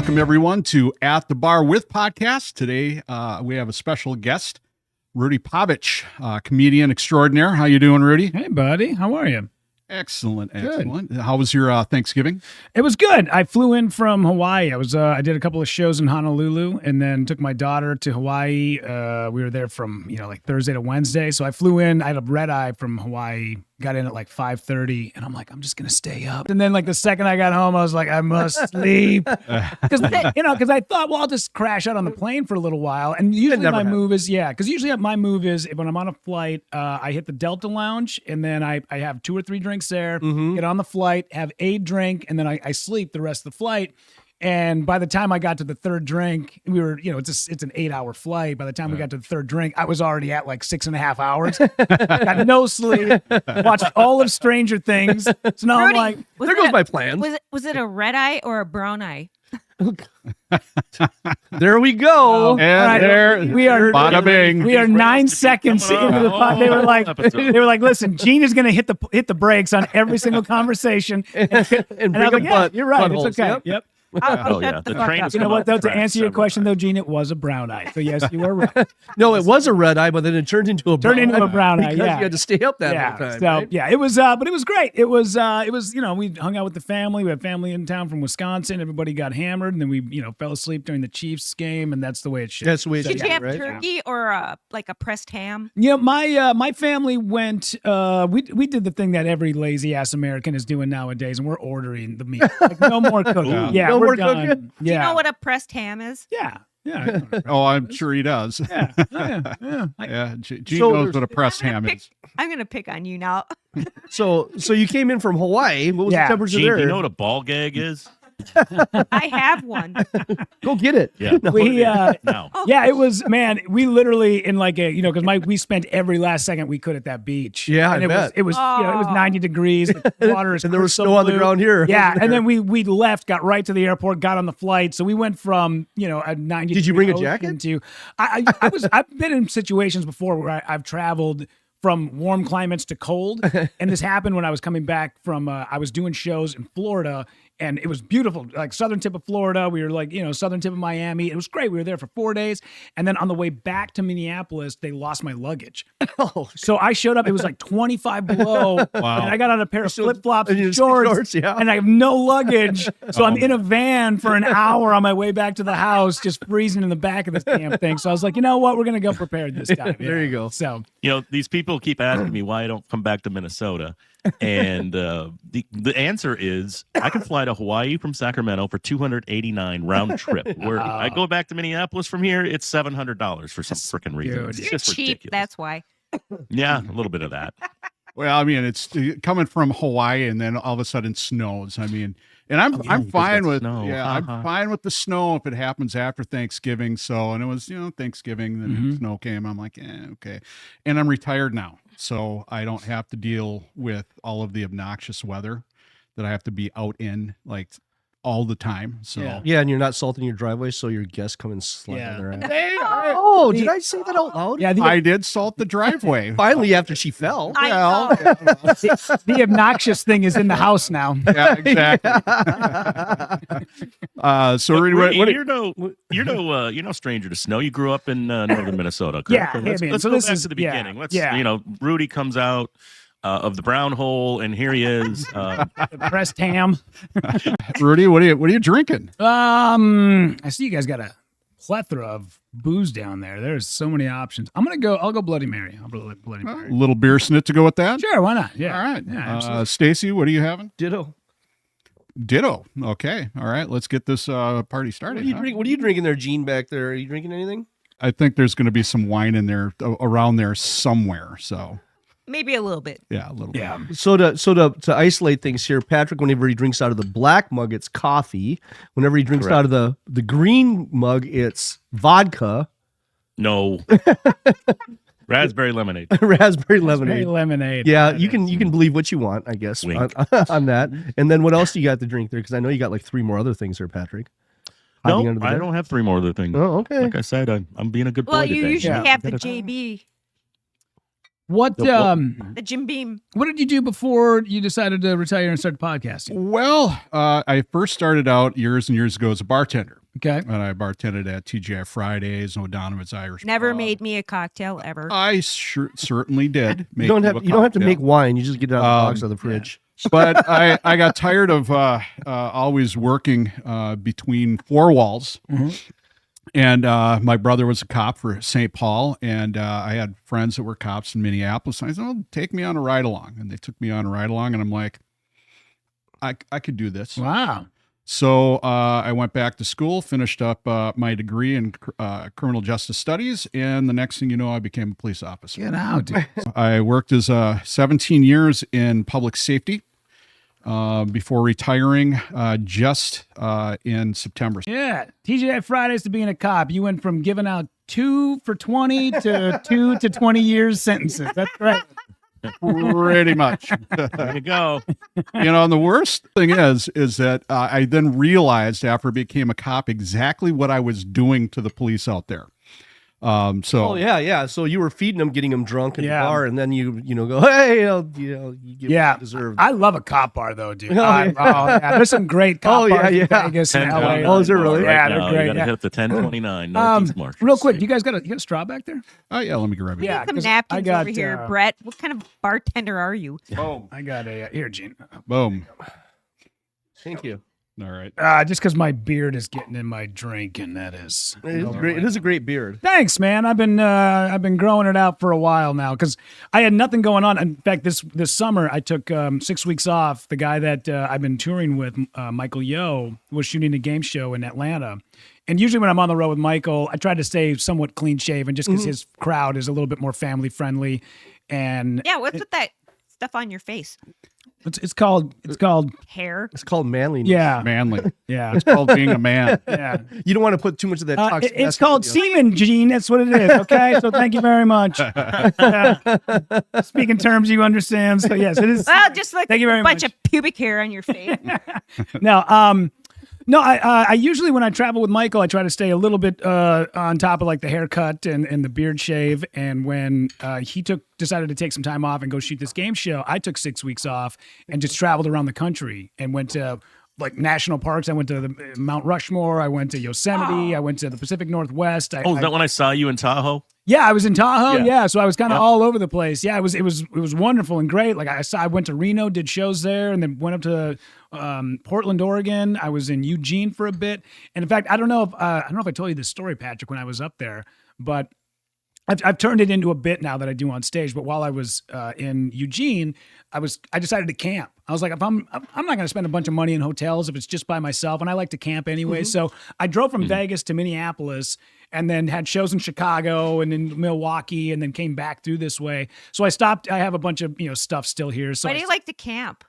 Welcome, everyone, to At the Bar With podcast. Today, we have a special guest, Rudy Pavich, comedian extraordinaire. How you doing, Rudy? Hey, buddy. How are you? Excellent. How was your Thanksgiving? It was good. I flew in from Hawaii. I did a couple of shows in Honolulu and then took my daughter to Hawaii. We were there from, like Thursday to Wednesday. So I flew in. I had a red eye from Hawaii. Got in at like 5:30, and I'm like, I'm just gonna stay up. And then like the second I got home, I was like, I must sleep, because I thought, well, I'll just crash out on the plane for a little while. And usually my move is when I'm on a flight, I hit the Delta Lounge, and then I have 2 or 3 drinks there, get on the flight, have a drink, and then I sleep the rest of the flight. And by the time I got to the third drink, we were, it's an 8-hour flight. By the time we got to the third drink, I was already at like 6.5 hours. Got no sleep. Watched all of Stranger Things. So now Rudy, I'm like, there goes my plan. Was it a red eye or a brown eye? There we go. And there we are. Bada bing. We are 9 seconds into the pod. They were like, listen, Gene is going to hit the brakes on every single conversation. and I was like, yeah, you're right. It's okay. Yep. I'll shut the fuck up. You know what, though? To answer your question, though, Gene, it was a brown eye. So, yes, you were right. No, it was a red eye, but then it turned into a brown eye. Because you had to stay up that whole time. So, right? yeah, it was, but it was great. It was, we hung out with the family. We had family in town from Wisconsin. Everybody got hammered, and then we, fell asleep during the Chiefs game, and that's the way it should. That's the way it should. Did you have right? turkey or a pressed ham? My family went. We did the thing that every lazy ass American is doing nowadays, and we're ordering the meat. Like, no more cooking. No we're more done. cooking? Do you know what a pressed ham is? Yeah. Oh, I'm sure he does. Yeah. Gene knows what a pressed ham is. I'm gonna pick on you now. So you came in from Hawaii. What was the temperature Gene, there? do you know what a ball gag is? I have one. Go get it. Yeah. No. Yeah, it was, man, we literally in like a, because we spent every last second we could at that beach. Yeah, and I bet. It was 90 degrees. The water is and there was crystal snow on the blue. ground here. Yeah, and then we left, got right to the airport, got on the flight. So we went from, a 90 Did you bring a jacket? To, I've been in situations before where I've traveled from warm climates to cold. And this happened when I was coming back from, I was doing shows in Florida, and it was beautiful, like southern tip of Florida. We were like, southern tip of Miami. It was great. We were there for 4 days. And then on the way back to Minneapolis, they lost my luggage. So I showed up. It was like 25 below. Wow. And I got on a pair of flip-flops and shorts, and I have no luggage. So I'm in a van for an hour on my way back to the house, just freezing in the back of this damn thing. So I was like, you know what? We're going to go prepared this time. There you go. So, these people keep asking me why I don't come back to Minnesota. And the answer is I can fly to Hawaii from Sacramento for $289 round trip. Where I go back to Minneapolis from here, it's $700 for some freaking reason. It's You're just cheap. ridiculous. That's why. Yeah, a little bit of that. Well, I mean, it's coming from Hawaii, and then all of a sudden snows. I mean, and I'm fine with snow. I'm fine with the snow if it happens after Thanksgiving. So, and it was Thanksgiving, then snow came. I'm like, okay, and I'm retired now, so I don't have to deal with all of the obnoxious weather that I have to be out in like all the time. So Yeah, and you're not salting your driveway, so your guests come and slap on their ass. Oh, did I say that out loud? yeah, I did salt the driveway. Finally, after she fell. I Well, know. the obnoxious thing is in the house now. yeah, exactly. So Rudy, what you're no stranger to snow. You grew up in northern Minnesota. Yeah, correct? hey, Let's man, go this back is- to the yeah, beginning. Let's yeah. Rudy comes out of the brown hole, and here he is. Pressed ham. Rudy, what are you drinking? I see you guys got a plethora of booze down there. There's so many options. I'll go Bloody Mary. I'll go Bloody Mary. A little beer snit to go with that? Sure, why not? Yeah. All right. Yeah, absolutely. Stacy, what are you having? Ditto. Ditto. Okay. All right. Let's get this party What started. are you drinking there, Gene, back there? Are you drinking anything? I think there's going to be some wine in there around there somewhere. So Maybe a little bit. yeah, a little Yeah. bit. So to isolate things here, Patrick, whenever he drinks out of the black mug, it's coffee. Whenever he drinks out of the green mug, it's vodka. No. Raspberry lemonade. Raspberry Very lemonade. lemonade. Yeah, you can believe what you want, I guess, Wink. on that. And then what else do you got to drink there? Because I know you got like 3 more other things there, Patrick. Hiding No, under the I bed? don't have 3 more other things. Oh, okay. Like I said, I'm being a good boy Well, today. you usually Yeah. have the JB. What The Jim Beam. what did you do before you decided to retire and start podcasting? Well, I first started out years and years ago as a bartender. Okay. And I bartended at TGI Fridays and O'Donovan's Irish Never Pub. made me a cocktail ever. I certainly did. You don't have to make wine. You just get it out of the box out of the fridge. But I got tired of always working between four walls. Mm-hmm. And my brother was a cop for St. Paul, and I had friends that were cops in Minneapolis. And I said, "Oh, take me on a ride along." And they took me on a ride along, and I'm like, I could do this. Wow. So I went back to school, finished up my degree in criminal justice studies, and the next thing you know, I became a police officer. Get out, dude. I worked as 17 years in public safety before retiring just in September. Yeah. TGI Fridays to being a cop. You went from giving out 2 for 20 to 2 to 20 years sentences. That's right. Pretty much. There you go. And the worst thing is that I then realized after I became a cop exactly what I was doing to the police out there. Oh yeah. So you were feeding them, getting them drunk in Yeah. the bar, and then you go, hey, you get what you deserve. I love a cop bar though, dude. Oh, yeah. There's some great cop bars in yeah. Vegas and 1029 LA. Oh, is it really? Yeah, Right they're now, great. You gotta Yeah. hit the 1029 Northeast Market Real quick, Street. you guys got a straw back there? Oh, yeah, let me grab it. Yeah. Some 'cause napkins I got, over here, Brett. What kind of bartender are you? Boom. I got a here, Gene. Boom. Thank you. All right. Just because my beard is getting in my drink, and that is It is great. It is a great beard. Thanks, man. I've been growing it out for a while now because I had nothing going on. In fact, this summer I took 6 weeks off. The guy that I've been touring with, Michael Yo, was shooting a game show in Atlanta. And usually when I'm on the road with Michael, I try to stay somewhat clean shaven just because his crowd is a little bit more family friendly. And Yeah, what's with that stuff on your face? it's called Hair? It's called manliness. yeah. Manly. Yeah. It's called being a man. Yeah. You don't want to put too much of that toxic. It's called semen, Gene. That's what it is. Okay. So thank you very much. Speaking terms you understand. So yes, it is. Well, just like Thank you very a bunch much. of pubic hair on your face. No, I usually when I travel with Michael, I try to stay a little bit on top of like the haircut and the beard shave. And when he decided to take some time off and go shoot this game show, I took 6 weeks off and just traveled around the country and went to like national parks. I went to the Mount Rushmore. I went to Yosemite. I went to the Pacific Northwest. Oh, is that when I saw you in Tahoe? Yeah, I was in Tahoe. Yeah. Yeah, so I was kind of all over the place. Yeah, it was wonderful and great. Like I went to Reno, did shows there, and then went up to Portland, Oregon. I was in Eugene for a bit, and in fact, I don't know if I told you this story, Patrick, when I was up there, but I've turned it into a bit now that I do on stage. But while I was in Eugene, I decided to camp. I was like, if I'm not going to spend a bunch of money in hotels if it's just by myself, and I like to camp anyway. So I drove from Vegas to Minneapolis, and then had shows in Chicago and in Milwaukee, and then came back through this way. So I stopped. I have a bunch of stuff still here. So Why do you like to camp?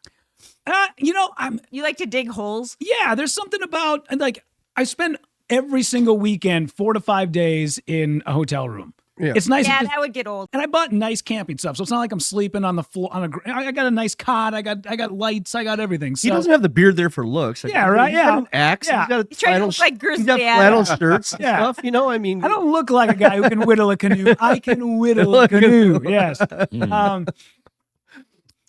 You like to dig holes? Yeah, there's something about like I spend every single weekend 4 to 5 days in a hotel room. Yeah. It's nice. Yeah, that would get old. And I bought nice camping stuff, so it's not like I'm sleeping on the floor. I got a nice cot. I got lights. I got everything. So He doesn't have the beard there for looks. Yeah, right, He's got yeah. an axe. Yeah. He's got a He's trying to flannel. look like He's Grizzly got Adams. flannel shirts and Yeah. stuff. I mean, I don't look like a guy who can whittle a canoe. I can whittle a canoe. Yes.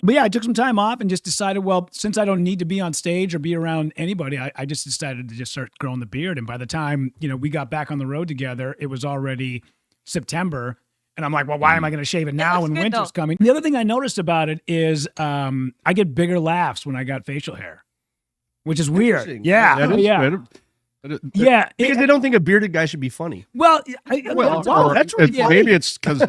But yeah, I took some time off and just decided, well, since I don't need to be on stage or be around anybody, I just decided to just start growing the beard. And by the time, we got back on the road together, it was already September. And I'm like, well, why am I going to shave it now looks when good, winter's though. coming? The other thing I noticed about it is I get bigger laughs when I got facial hair, which is weird. Interesting. Yeah. That is- yeah. that- Yeah. because they don't think a bearded guy should be funny. Well, Well, that's really maybe it's because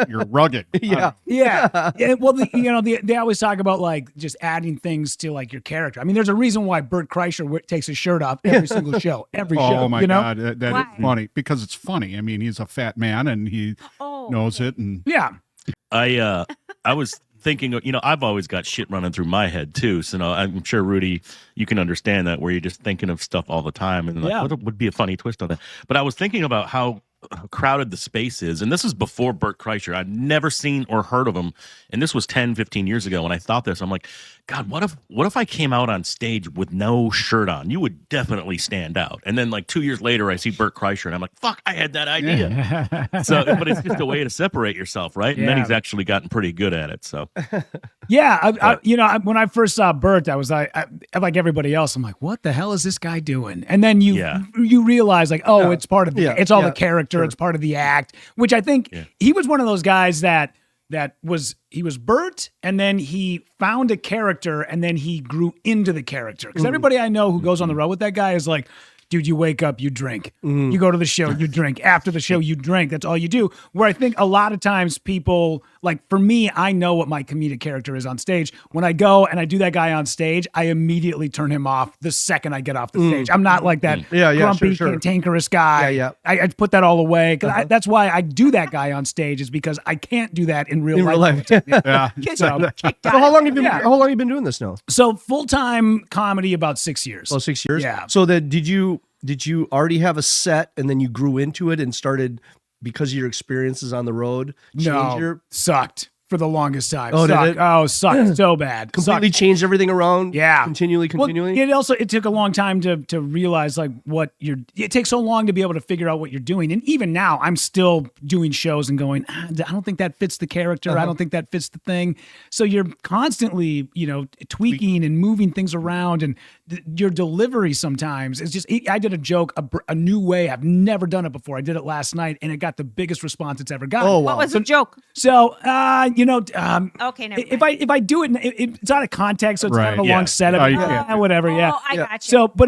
you're rugged. Yeah. Yeah. Well, they always talk about like just adding things to like your character. I mean, there's a reason why Bert Kreischer takes his shirt off every single show, every show. Oh my God, that Why? is funny because it's funny. I mean, he's a fat man and he Oh, knows it, and Yeah. I was thinking, I've always got shit running through my head too. So I'm sure, Rudy, you can understand that where you're just thinking of stuff all the time and like, Yeah. what would be a funny twist on that? But I was thinking about how crowded the space is. And this is before Bert Kreischer. I'd never seen or heard of him. And this was 10, 15 years ago. When I thought this, I'm like, God, what if I came out on stage with no shirt on? You would definitely stand out. And then like 2 years later, I see Bert Kreischer and I'm like, fuck, I had that idea. So, but it's just a way to separate yourself, right? And then he's actually gotten pretty good at it. So, when I first saw Bert, I was like everybody else, I'm like, what the hell is this guy doing? And then you realize like, oh, it's part of it's all the character, it's part of the act, which I think he was one of those guys that was Bert, and then he found a character, and then he grew into the character. Because everybody I know who goes on the road with that guy is like, dude, you wake up, you drink. You go to the show, you drink. After the show, you drink. That's all you do. Where I think a lot of times people, like for me, I know what my comedic character is on stage. When I go and I do that guy on stage, I immediately turn him off the second I get off the stage. I'm not like that grumpy, cantankerous guy. I put that all away. That's why I do that guy on stage, is because I can't do that in real life. So how long have you been doing this now? So full-time comedy, about 6 years. Oh, 6 years? Yeah. So then did you already have a set and then you grew into it and started, because of your experiences on the road, sucked for the longest time. Oh, did it? Oh, sucked so bad. Completely changed everything around? Yeah. Continually? Well, it took a long time to realize like it takes so long to be able to figure out what you're doing. And even now I'm still doing shows and going, I don't think that fits the character. I don't think that fits the thing. So you're constantly, tweaking and moving things around, and your delivery sometimes is just, I did a joke, a new way. I've never done it before. I did it last night and it got the biggest response it's ever gotten. Oh, wow. What was the joke? So, okay, never if I do it, it's out of context, so it's kind of a long setup. Whatever, I got you. So, but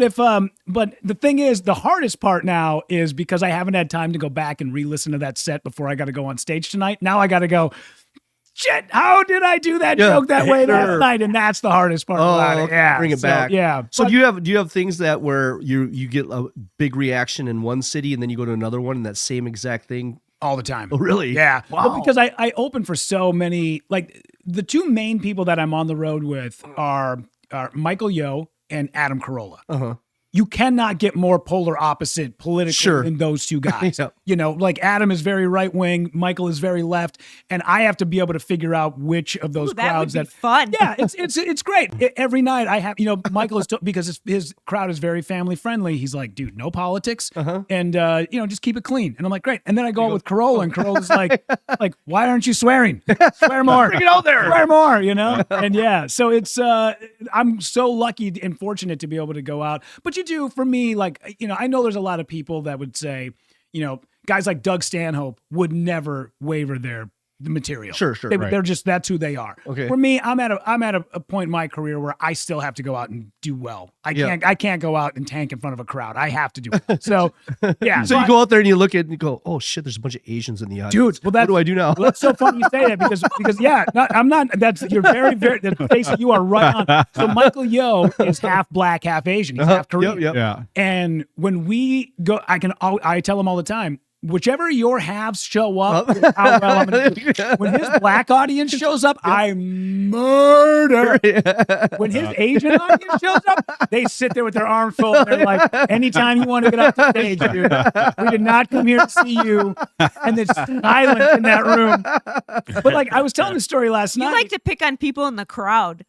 the thing is, the hardest part now is because I haven't had time to go back and re-listen to that set before I got to go on stage tonight. Now I got to go, shit, how did I do that joke that way last night? And that's the hardest part about it. Yeah, bring it back. Yeah. So do you have things that where you get a big reaction in one city and then you go to another one and that same exact thing? All the time. Oh, really? Yeah. Wow. But because I open for so many, like the two main people that I'm on the road with are Michael Yo and Adam Carolla. Uh-huh. You cannot get more polar opposite politically than those two guys. Like Adam is very right wing, Michael is very left, and I have to be able to figure out which of those crowds that would be fun. Yeah, it's great. Every night I have, Michael is because his crowd is very family friendly. He's like, dude, no politics, and just keep it clean. And I'm like, great. And then I go out with Carolla, and Carolla's like, why aren't you swearing? Swear more. bring it out there. Swear more. And so it's I'm so lucky and fortunate to be able to go out, but you do, for me, like, I know there's a lot of people that would say, guys like Doug Stanhope would never waver the material. Sure. They're just, that's who they are. Okay. For me, I'm at a point in my career where I still have to go out and do well. I can't go out and tank in front of a crowd. I have to do well. So yeah. So you go out there and you look at it and you go, oh shit, there's a bunch of Asians in the audience. Dude, what do I do now? Well, that's so funny you say that because I'm not. You're very Stacy, you are right on. So Michael Yo is half black, half Asian. He's half Korean. Yep. Yeah. And when we go, I tell him all the time, whichever your halves show up, is how well I'm gonna do. When his black audience shows up, I murder. When his Asian audience shows up, they sit there with their arms folded. They're like, anytime you want to get off the stage, dude, we did not come here to see you. And there's silence in that room. But like I was telling the story last night. You like to pick on people in the crowd.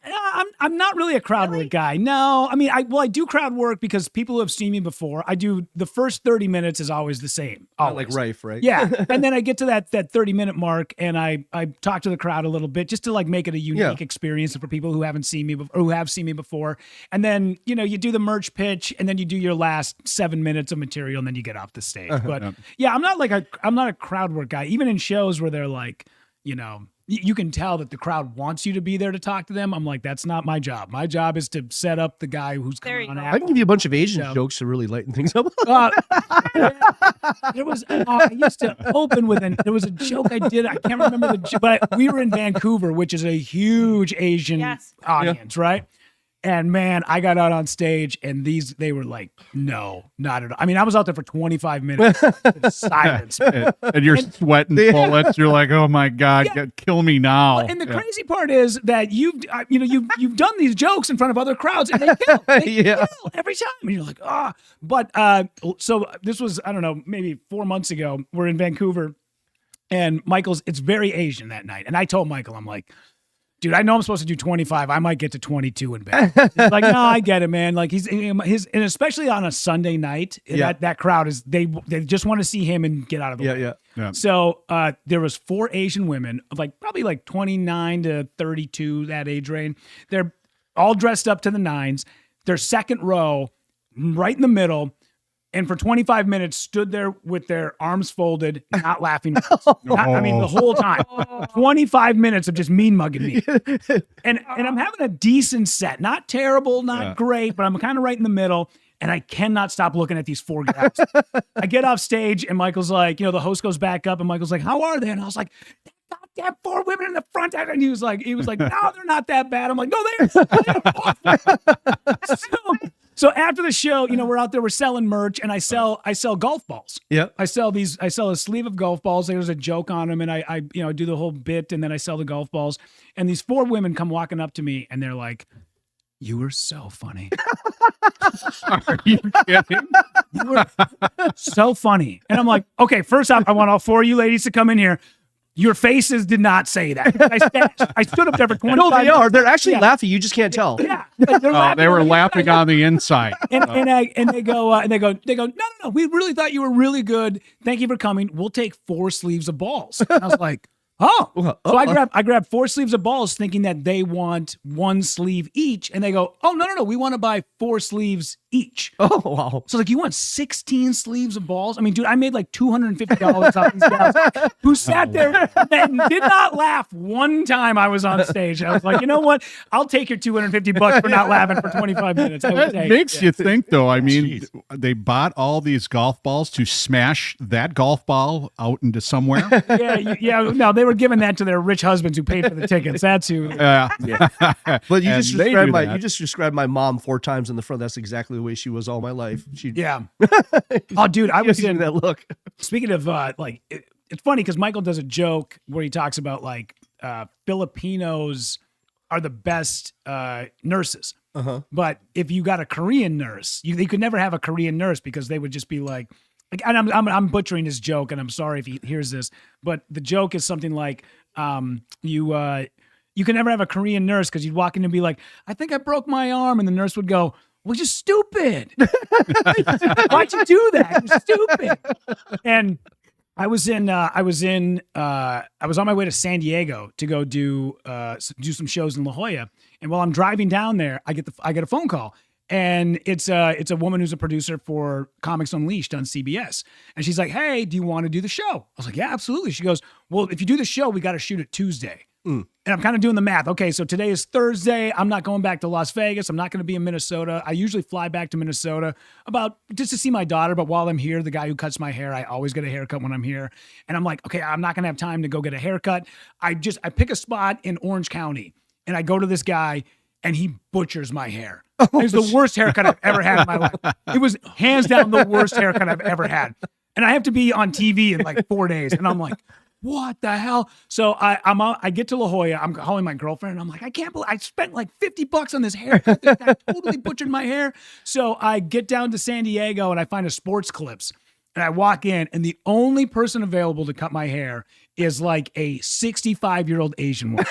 I'm not really a crowd work guy. No, I mean, I do crowd work because people who have seen me before. I do the first 30 minutes is always the same. Always. Like Rife, right? Yeah. And then I get to that 30-minute mark and I talk to the crowd a little bit just to like make it a unique experience for people who haven't seen me before, or who have seen me before. And then, you do the merch pitch and then you do your last 7 minutes of material and then you get off the stage. But I'm not a crowd work guy. Even in shows where they're like, you can tell that the crowd wants you to be there to talk to them. I'm like, that's not my job. My job is to set up the guy who's coming on after. I can give you a bunch of Asian jokes to really lighten things up. There was, I used to open with there was a joke I did. I can't remember but we were in Vancouver, which is a huge Asian audience, right? And man, I got out on stage and they were like, no, not at all. I mean, I was out there for 25 minutes. Silence. And you're sweating bullets. You're like, oh my God, kill me now. Well, and the crazy part is that you've done these jokes in front of other crowds and they kill. They kill every time. And you're like, ah. But so this was, I don't know, maybe 4 months ago. We're in Vancouver and it's very Asian that night. And I told Michael, I'm like, dude, I know I'm supposed to do 25. I might get to 22 in bed. He's like, no, I get it, man. Like and especially on a Sunday night, that crowd is they just want to see him and get out of the way. Yeah. So there was 4 Asian women of probably 29 to 32, that age range. They're all dressed up to the nines. Their second row, right in the middle. And for 25 minutes, stood there with their arms folded, not laughing. I mean, the whole time. 25 minutes of just mean mugging me. And I'm having a decent set. Not terrible, not great, but I'm kind of right in the middle. And I cannot stop looking at these 4 guys. I get off stage, and Michael's like, the host goes back up, and Michael's like, how are they? And I was like, goddamn 4 women in the front. And he was like, no, they're not that bad. I'm like, no, they're awful. So after the show, we're out there, we're selling merch, and I sell golf balls. Yeah. I sell a sleeve of golf balls. There's a joke on them, and I do the whole bit, and then I sell the golf balls. And these 4 women come walking up to me, and they're like, "You were so funny." Are you kidding? You were so funny. And I'm like, okay, first off, I want all 4 of you ladies to come in here. Your faces did not say that. I stood up there for 25 No, they minutes. are. They're actually laughing. You just can't tell. Yeah. They were laughing on the inside. And they go, no, we really thought you were really good. Thank you for coming. We'll take 4 sleeves of balls. And I was like, oh. So I grabbed 4 sleeves of balls thinking that they want 1 sleeve each. And they go, oh, no. We want to buy 4 sleeves each. Oh, wow. So you want 16 sleeves of balls? I mean, dude, I made like $250 off these guys who sat there and did not laugh one time I was on stage. I was like, you know what? I'll take your $250 for not laughing for 25 minutes. It makes you think, though. I mean, they bought all these golf balls to smash that golf ball out into somewhere. No, they were giving that to their rich husbands who paid for the tickets. That's who. But you just described my mom 4 times in the front. That's exactly the way she was all my life. Oh, dude, I was in that look. Speaking of it's funny because Michael does a joke where he talks about Filipinos are the best nurses. But if you got a Korean nurse, you could never have a Korean nurse because they would just be like, and I'm butchering his joke, and I'm sorry if he hears this, but the joke is something like, you can never have a Korean nurse because you'd walk in and be like, I think I broke my arm, and the nurse would go, well, you're stupid. Why'd you do that? You're stupid. And I was on my way to San Diego to go do some shows in La Jolla. And while I'm driving down there, I get a phone call. And it's a woman who's a producer for Comics Unleashed on CBS. And she's like, hey, do you want to do the show? I was like, yeah, absolutely. She goes, well, if you do the show, we got to shoot it Tuesday. And I'm kind of doing the math. Okay, so today is Thursday. I'm not going back to Las Vegas. I'm not going to be in Minnesota. I usually fly back to Minnesota just to see my daughter. But while I'm here, the guy who cuts my hair, I always get a haircut when I'm here. And I'm like, okay, I'm not going to have time to go get a haircut. I pick a spot in Orange County, and I go to this guy, and he butchers my hair. It was the worst haircut I've ever had in my life. It was hands down the worst haircut I've ever had. And I have to be on TV in like 4 days. And I'm like, what the hell? So I get to La Jolla. I'm calling my girlfriend, and I'm like, I can't believe I spent like $50 on this haircut. This guy totally butchered my hair. So I get down to San Diego, and I find a Sports Clips. And I walk in, and the only person available to cut my hair is like a 65-year-old Asian woman.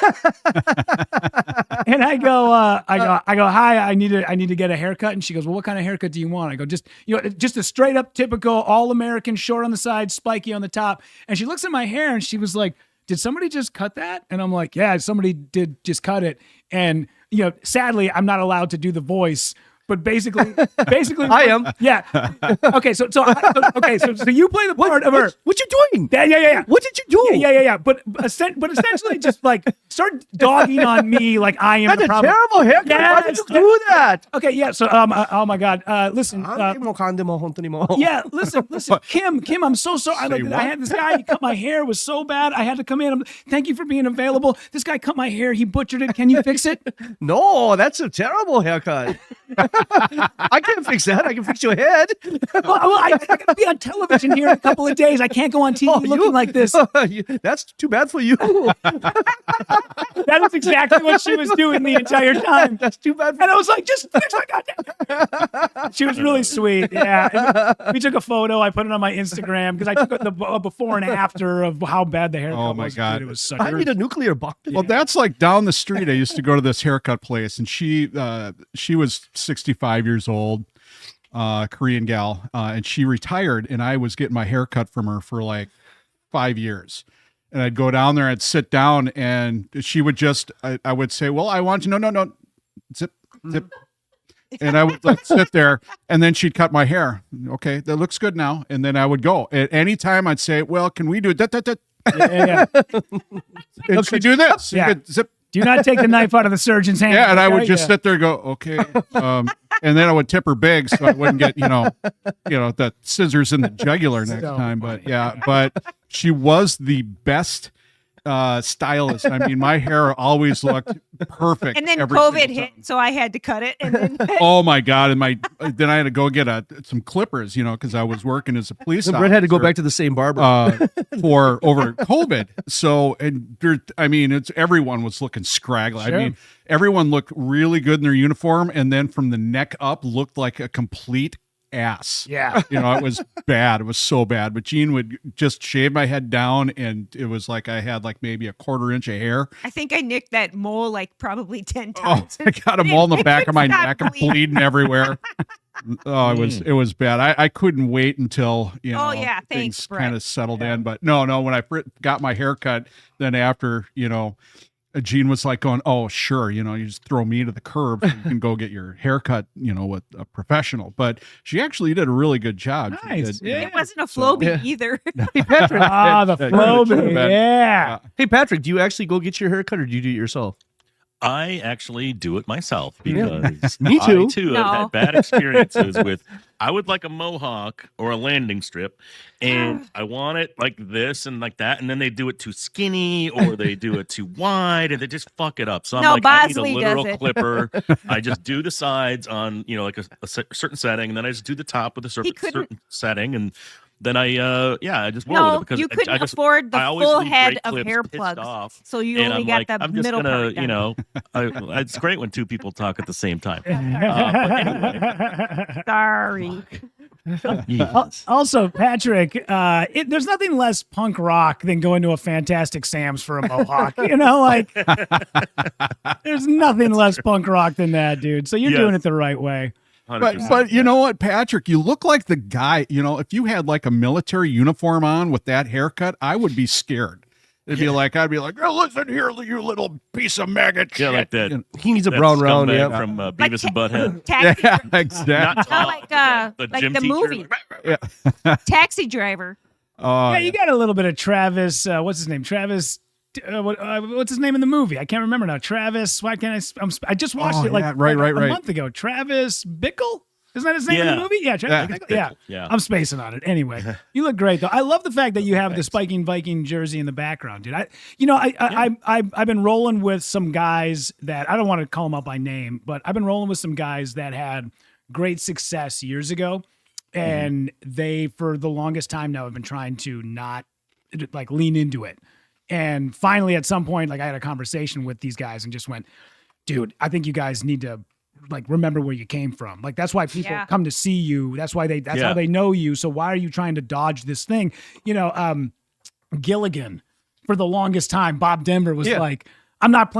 And I go, hi, I need to get a haircut. And she goes, well, what kind of haircut do you want? I go, just a straight up typical all-American, short on the side, spiky on the top. And she looks at my hair, and she was like, did somebody just cut that? And I'm like, yeah, somebody did just cut it. And, sadly, I'm not allowed to do the voice but basically, I am. Yeah. Okay, so you play the part of her. What you doing? Yeah. What did you do? Yeah. But essentially, just like start dogging on me like I am That's the a problem. terrible haircut. Why did you do that? Okay, yeah. So, oh my God. Listen. Yeah, listen, Kim. I'm so sorry. I had this guy. He cut my hair. It was so bad. I had to come in. Thank you for being available. This guy cut my hair. He butchered it. Can you fix it? No, that's a terrible haircut. I can't fix that. I can fix your head. Well, I gotta be on television here in a couple of days. I can't go on TV looking like this. That's too bad for you. That is exactly what she was doing the entire time. That's too bad for And I was like, just fix my goddamn. She was really sweet. Yeah. And we took a photo. I put it on my Instagram because I took the before and after of how bad the haircut was. Oh my God. Dude, it was such I need a nuclear bomb. Well, that's like down the street. I used to go to this haircut place, and she was 65 years old, Korean gal, and she retired, and I was getting my hair cut from her for like 5 years. And I'd go down there, I'd sit down, and she would just, I would say, well, I want to, no, zip. And I would like sit there, and then she'd cut my hair. Okay, that looks good now. And then I would go. At any time, I'd say, well, can we do that? Yeah. And she'd do this. Yeah. Zip. Do not take the knife out of the surgeon's hand. Yeah, and I would just Yeah. sit there and go, okay. And then I would tip her big so I wouldn't get, the scissors in the jugular next So time. But she was the best stylist. I mean, my hair always looked perfect. And then every COVID single hit, time. so I had to cut it. And then Oh my God. And then I had to go get some clippers, because I was working as a police So officer. Brett had to go back to the same barber. For over COVID. So, everyone was looking scraggly. Sure. I mean, everyone looked really good in their uniform, and then from the neck up looked like a complete ass. Yeah. It was bad. It was so bad. But Jean would just shave my head down, and it was like I had like maybe a 1/4 inch of hair. I think I nicked that mole like probably 10 Oh, times. I got a mole in the back of my Stop neck and bleeding. bleeding everywhere. Oh, it was bad. I couldn't wait until Oh, yeah. Thanks, things Brett. kind of settled in. But no, when I got my haircut, then after Jean was like going, oh sure, you just throw me to the curb and you can go get your haircut, with a professional. But she actually did a really good job. She Nice. did, Yeah. It wasn't a Flowbee Yeah. either. Hey, Patrick. The That flow, could've been. yeah. Hey, Patrick, do you actually go get your haircut or do you do it yourself? I actually do it myself because Me too. I too No. have had bad experiences with. I would like a mohawk or a landing strip, and I want it like this and like that, and then they do it too skinny or they do it too wide, and they just fuck it up. So I'm No, like, I need a Bosley does literal it. clipper. I just do the sides on like a certain setting, and then I just do the top with a certain setting, and then I just roll with it No, because you couldn't I just afford the I always full leave head great of clips hair pissed plugs. off. So you And only I'm got like, the I'm just middle gonna, part done. it's great when two people talk at the same time. Sorry. Yes. Also, Patrick, there's nothing less punk rock than going to a Fantastic Sam's for a mohawk. There's nothing less punk rock than that, dude. So you're Yes. doing it the right way. 100%. But you know what, Patrick, you look like the guy, if you had like a military uniform on with that haircut, I would be scared. I'd be like, oh, listen here, you little piece of maggot Yeah, shit. like that. He needs a that brown round, scumbag yeah. from Beavis and Butthead. Taxi, Yeah, exactly. Not not Tom, like gym the teacher. movie. Taxi driver. Yeah, you got a little bit of Travis. What's his name? Travis. What's his name in the movie? I can't remember now. Travis. Why can't I just watched it like yeah, right. a month ago. Travis Bickle. Isn't that his name in the Yeah. movie? Yeah, Travis Bickle. Yeah. Yeah. I'm spacing on it. Anyway, you look great though. I love the fact that you have the spiking Viking jersey in the background, dude. I've been rolling with some guys that I don't want to call them out by name, but I've been rolling with some guys that had great success years ago, and they for the longest time now have been trying to not like lean into it. And finally, at some point, like I had a conversation with these guys and just went, dude, I think you guys need to like remember where you came from. Like that's why people Yeah. come to see you. That's why that's how they know you. So why are you trying to dodge this thing? Gilligan, for the longest time, Bob Denver was like, I'm not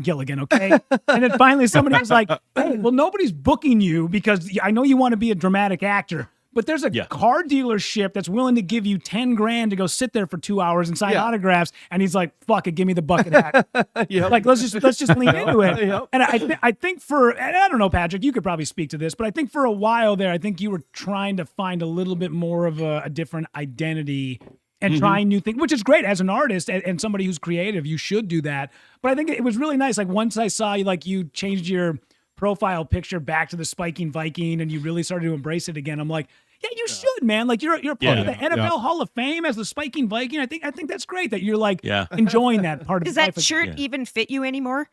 Gilligan, okay? And then finally somebody was like, hey, well, nobody's booking you because I know you want to be a dramatic actor, but there's a Yeah. car dealership that's willing to give you 10 grand to go sit there for 2 hours and sign Yeah. autographs. And he's like, fuck it, give me the bucket hat. Yep. Like, let's just lean into it. Yep. And I think and I don't know, Patrick, you could probably speak to this, but I think for a while there, I think you were trying to find a little bit more of a different identity and trying new things, which is great as an artist and somebody who's creative. You should do that. But I think it was really nice. Like once I saw you, like you changed your profile picture back to the Spiking Viking and you really started to embrace it again. I'm like, yeah, you should, man. Like you're part of the NFL Hall of Fame as the Spiking Viking. I think that's great that you're like enjoying that part of Does life. that shirt even fit you anymore?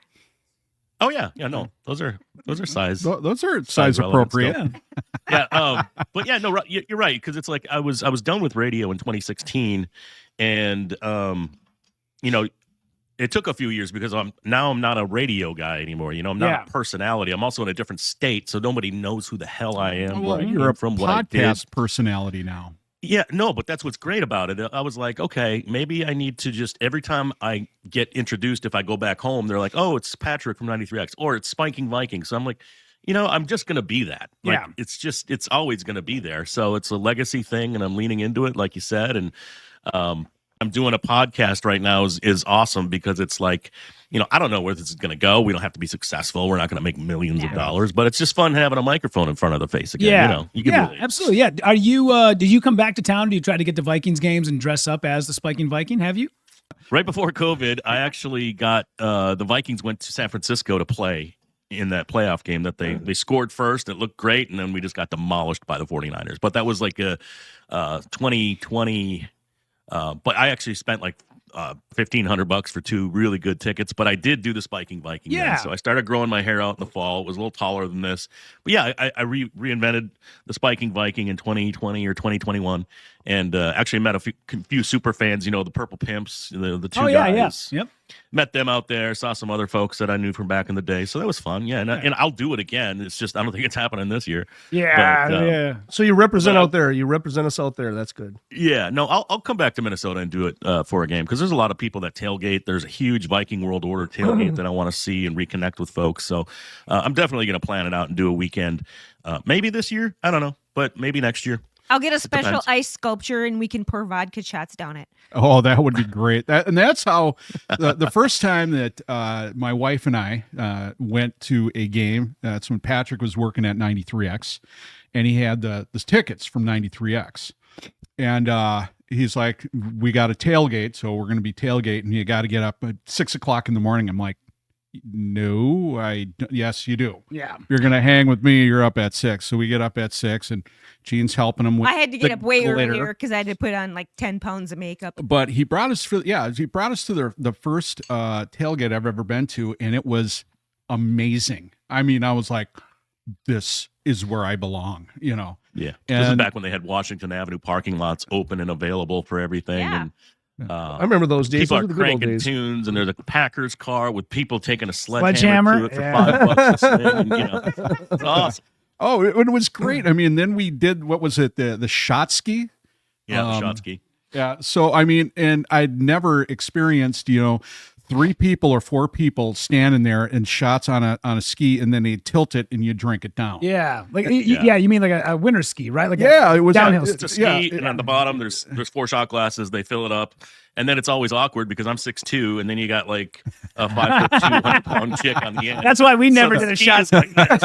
Oh yeah, no, those are size. Those are size relevant appropriate. stuff. But yeah, no, you're right, because it's like I was done with radio in 2016, and it took a few years because I'm not a radio guy anymore. I'm not a personality. I'm also in a different state, so nobody knows who the hell I am. Well, where I you're came a from, what I did. podcast personality now. Yeah, no, but that's what's great about it. I was like, okay, maybe I need to just, every time I get introduced, if I go back home, they're like, oh, it's Patrick from 93X, or it's Spiking Viking. So I'm like, I'm just going to be that. Like, it's always going to be there. So it's a legacy thing, and I'm leaning into it, like you said. And I'm doing a podcast right now is awesome because it's like, I don't know where this is going to go. We don't have to be successful. We're not going to make millions of dollars, but it's just fun having a microphone in front of the face again. You can really, absolutely. Yeah. Are you, did you come back to town? Do you try to get to Vikings games and dress up as the Spiking Viking? Have you? Right before COVID, I actually got, the Vikings went to San Francisco to play in that playoff game that they scored first. It looked great. And then we just got demolished by the 49ers, but that was like a 2020. But I actually spent like $1,500 for 2 really good tickets. But I did do the Spiking Viking. Yeah. So I started growing my hair out in the fall. It was a little taller than this. But yeah, I reinvented the Spiking Viking in 2020 or 2021, and actually met a few super fans. The Purple Pimps, the two guys. Yep. Met them out there. Saw some other folks that I knew from back in the day. So that was fun. Yeah, and I'll do it again. It's just I don't think it's happening this year. Yeah, But, So you represent out there. You represent us out there. That's good. Yeah, no, I'll come back to Minnesota and do it for a game because there's a lot of people that tailgate. There's a huge Viking World Order tailgate that I want to see and reconnect with folks. So I'm definitely going to plan it out and do a weekend. Maybe this year, I don't know, but maybe next year. I'll get a special depends. ice sculpture and we can pour vodka shots down it. Oh, that would be great. That's how the first time that my wife and I went to a game. That's when Patrick was working at 93X, and he had the tickets from 93X, and he's like, "We got a tailgate, so we're going to be tailgating. You got to get up at 6 o'clock in the morning." I'm like, "No, yes, you do. Yeah. If you're going to hang with me, you're up at 6." So we get up at 6, and Gene's helping him with I had to get the up way glitter. earlier because I had to put on like 10 pounds of makeup. But he brought us to the first tailgate I've ever been to, and it was amazing. I mean, I was like, this is where I belong, Yeah, this is And- back when they had Washington Avenue parking lots open and available for everything. Yeah. And I remember those days. people Those are were the good old cranking days. tunes, and there's a Packers car with people taking a Sledgehammer, sledgehammer to it for yeah. $5 a swing. And, it's awesome. Oh, it was great. I mean, then we did, what was it? The shot ski. Yeah, the shot ski. Yeah. So, I mean, and I'd never experienced, 3 people or 4 people standing there and shots on a ski, and then they tilt it and you drink it down. Yeah. Like, Yeah. you mean like a winter ski, right? Like Yeah, it was downhill It's a ski, and on the bottom there's 4 shot glasses. They fill it up, and then it's always awkward because I'm 6'2", and then you got like a 5'2", 100-pound chick on the end. That's why we never So did the a ski shot. is like this.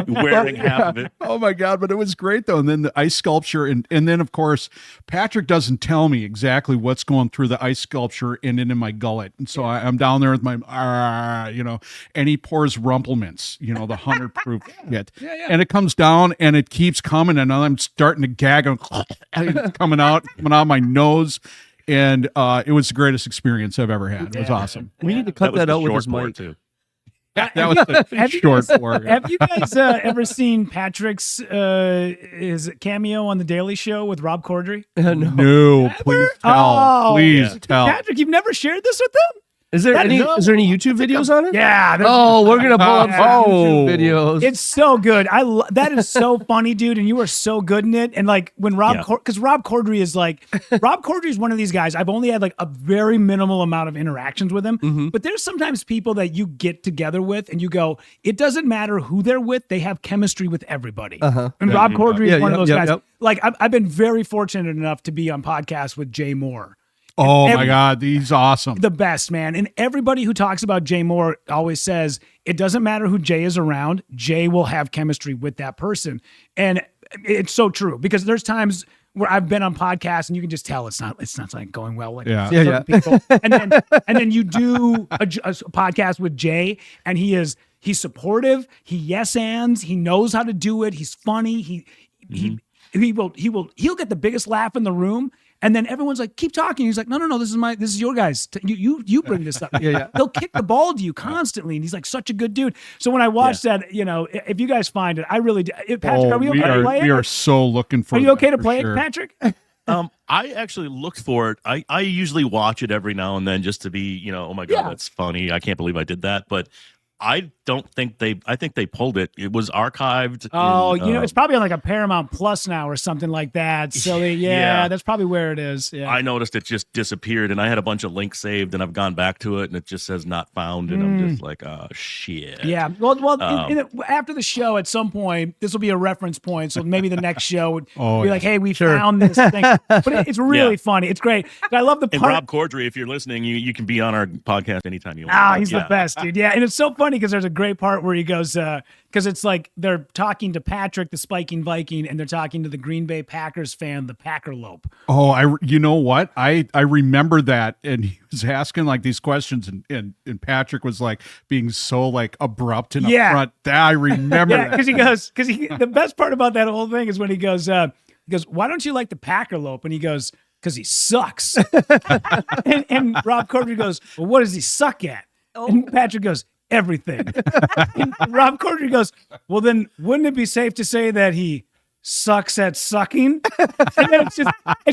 Wearing half of it. Oh my God, but it was great though. And then the ice sculpture, and then of course Patrick doesn't tell me exactly what's going through the ice sculpture and in my gullet. And so I'm down there with my and he pours Rumplements, the 100 proof shit. Yeah. And it comes down and it keeps coming, and I'm starting to gag and it's coming out my nose. And it was the greatest experience I've ever had. It was awesome. We need to cut was that the out with short his board, mic. too. That was the Have you short guys- for it. Have you guys ever seen his cameo on the Daily Show with Rob Corddry? No. No, please tell. Oh, Please yeah. tell. Patrick, you've never shared this with them? Is there any YouTube videos on it? Yeah. Oh, we're gonna pull up some Oh. YouTube videos. It's so good. That is so funny, dude. And you are so good in it. And like when because Rob Corddry is Rob Corddry is one of these guys. I've only had like a very minimal amount of interactions with him. But there's sometimes people that you get together with and you go, it doesn't matter who they're with. They have chemistry with everybody. And Rob Corddry is one of those guys. Like I've been very fortunate enough to be on podcasts with Jay Mohr. Oh my God, he's awesome. The best, man. And everybody who talks about Jay Mohr always says it doesn't matter who Jay is around. Jay will have chemistry with that person. And it's so true because there's times where I've been on podcasts and you can just tell it's not like going well with certain people. And then you do a podcast with Jay and he's supportive. He yes ands. He knows how to do it. He's funny. He'll get the biggest laugh in the room. And then everyone's like, keep talking. He's like, no, this is your guys. You bring this up. He'll kick the ball to you constantly. And he's like such a good dude. So when I watched that, if you guys find it, I really do. Patrick, are we okay to play it? We are so looking for it. Are you okay to play it, Patrick? I actually looked for it. I usually watch it every now and then just to be, oh my God, that's funny. I can't believe I did that. But I think they pulled it. It was archived. Oh, it's probably on like a Paramount Plus now or something like that. So that's probably where it is. Yeah. I noticed it just disappeared and I had a bunch of links saved and I've gone back to it and it just says not found. And I'm just like, oh shit. Yeah. Well, after the show at some point, this will be a reference point. So maybe the next show would be like, hey, we found this thing. But it's really funny. It's great. I love the part. And Rob Corddry, if you're listening, you can be on our podcast anytime you want. He's the best, dude. Yeah. And it's so funny because there's a great part where he goes, because it's like they're talking to Patrick, the Spiking Viking, and they're talking to the Green Bay Packers fan, the Packerlope. Oh, you know what? I remember that, and he was asking like these questions, and Patrick was like being so like abrupt and upfront. I remember that. because the best part about that whole thing is when he goes, why don't you like the Packerlope? And he goes, because he sucks. and Rob Corddry goes, well, what does he suck at? And Patrick goes, everything. And Rob Corddry goes, well, then wouldn't it be safe to say that he sucks at sucking? And then it's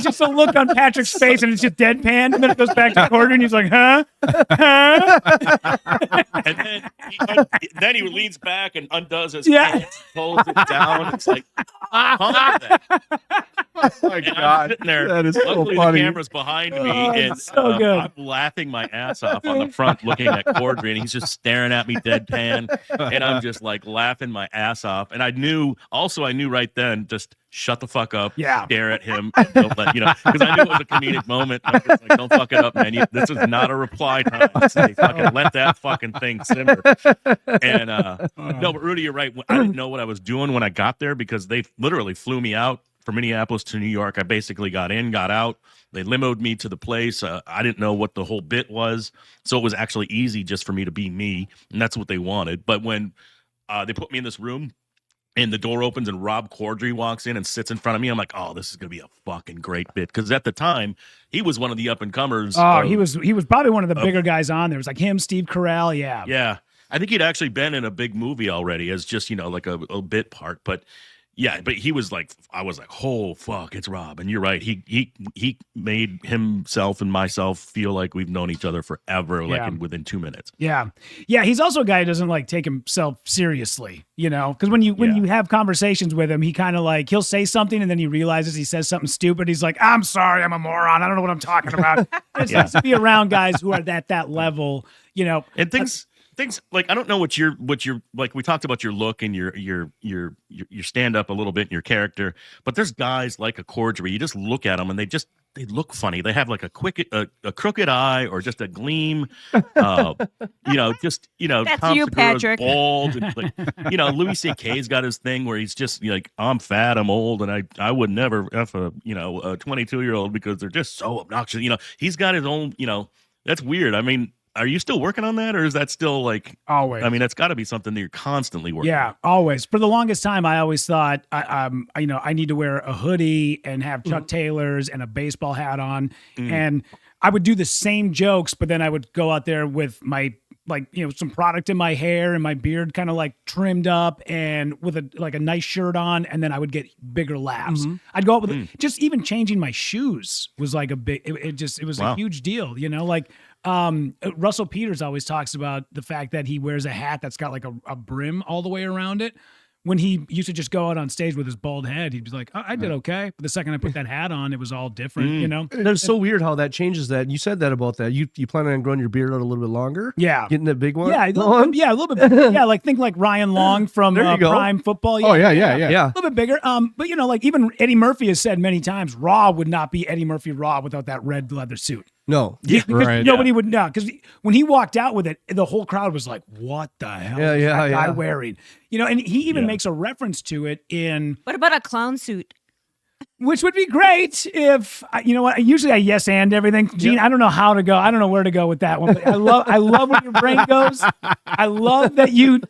just a look on Patrick's face and it's just deadpan. And then it goes back to Corddry and he's like, huh? And then he leans back and undoes his pants, pulls it down. It's like, that. Oh my God, sitting there. that is so Luckily, funny. the camera's behind me, and so good. I'm laughing my ass off on the front, looking at Corddry, and he's just staring at me deadpan, and I'm just like laughing my ass off. And I knew right then, just shut the fuck up, stare at him, and don't let because I knew it was a comedic moment. I was like, don't fuck it up, man. This is not a reply time. Say, fucking let that fucking thing simmer. And no, but Rudy, you're right. I didn't know what I was doing when I got there because they literally flew me out from Minneapolis to New York. I basically got in, got out. They limoed me to the place. I didn't know what the whole bit was. So it was actually easy just for me to be me. And that's what they wanted. But when they put me in this room and the door opens and Rob Corddry walks in and sits in front of me, I'm like, oh, this is going to be a fucking great bit. Because at the time, he was one of the up-and-comers. Oh, he was probably one of the bigger guys on there. It was like him, Steve Carell, Yeah. I think he'd actually been in a big movie already as just, like a bit part. But yeah, but he was like, I was like, oh fuck, it's Rob. And you're right. He made himself and myself feel like we've known each other forever, within 2 minutes. Yeah. Yeah. He's also a guy who doesn't like take himself seriously, because when you have conversations with him, he kind of like, he'll say something and then he realizes he says something stupid. He's like, I'm sorry, I'm a moron. I don't know what I'm talking about. It's nice to be around guys who are at that level, And things like, I don't know what you're like, we talked about your look and your stand up a little bit and your character, but there's guys like a Corddry, you just look at them and they look funny. They have like a crooked eye or just a gleam. That's Tom you, Segura's Patrick. bald. And Louis C.K.'s got his thing where he's just like, I'm fat, I'm old, and I would never F a 22-year-old because they're just so obnoxious. He's got his own, that's weird. I mean, are you still working on that, or is that still like always? I mean, that's got to be something that you're constantly working. Yeah, on. always. For the longest time, I always thought I need to wear a hoodie and have Chuck Taylors and a baseball hat on, and I would do the same jokes, but then I would go out there with my like, some product in my hair and my beard kind of like trimmed up and with a nice shirt on, and then I would get bigger laughs. I'd go up with just even changing my shoes was like a big, it was a huge deal, like Russell Peters always talks about the fact that he wears a hat that's got like a brim all the way around it. When he used to just go out on stage with his bald head, he'd be like, oh, I did okay. But the second I put that hat on, it was all different, That's so weird how that changes that. You said that about that. You plan on growing your beard out a little bit longer? Yeah. Getting that big one? Yeah, a little bit. Yeah, think like Ryan Long from Prime Football. Yeah, Oh, yeah. A little bit bigger. But like even Eddie Murphy has said many times, Raw would not be Eddie Murphy Raw without that red leather suit. No. Because Right. nobody would know. Because when he walked out with it, the whole crowd was like, what the hell is that guy wearing? And he even makes a reference to it in... What about a clown suit? Which would be great if, usually I yes and everything. Gene, I don't know how to go. I don't know where to go with that one. But I love where your brain goes. I love that you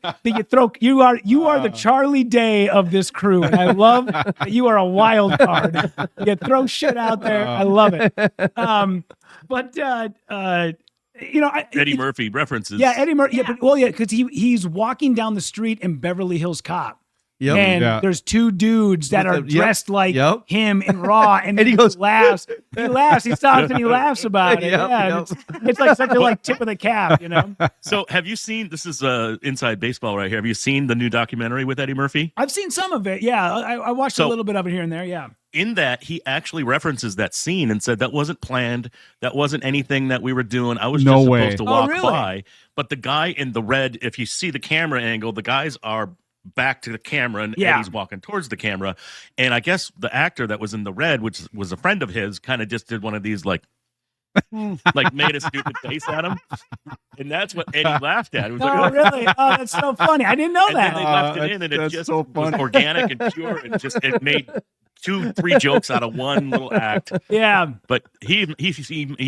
throw, you are the Charlie Day of this crew. And I love that you are a wild card. You throw shit out there. I love it. Eddie Murphy references. Yeah, Eddie Murphy. Yeah, because he's walking down the street in Beverly Hills Cop. Yep. And there's two dudes that are dressed like him in Raw, and he goes, laughs. He laughs. He stops and he laughs about it. It's like such a tip of the cap, So have you seen, this is inside baseball right here. Have you seen the new documentary with Eddie Murphy? I've seen some of it. Yeah, I watched a little bit of it here and there. Yeah. In that, he actually references that scene and said that wasn't planned. That wasn't anything that we were doing. I was No just way. supposed to walk really? by. But the guy in the red, if you see the camera angle, the guys are back to the camera and Eddie's walking towards the camera. And I guess the actor that was in the red, which was a friend of his, kind of just did one of these like made a stupid face at him. And that's what Eddie laughed at. It was like, Really? Oh, that's so funny. I didn't know and that. then they left it in, and it that's just so was funny. organic and pure, and it made 2-3 jokes out of one little act. Yeah. But he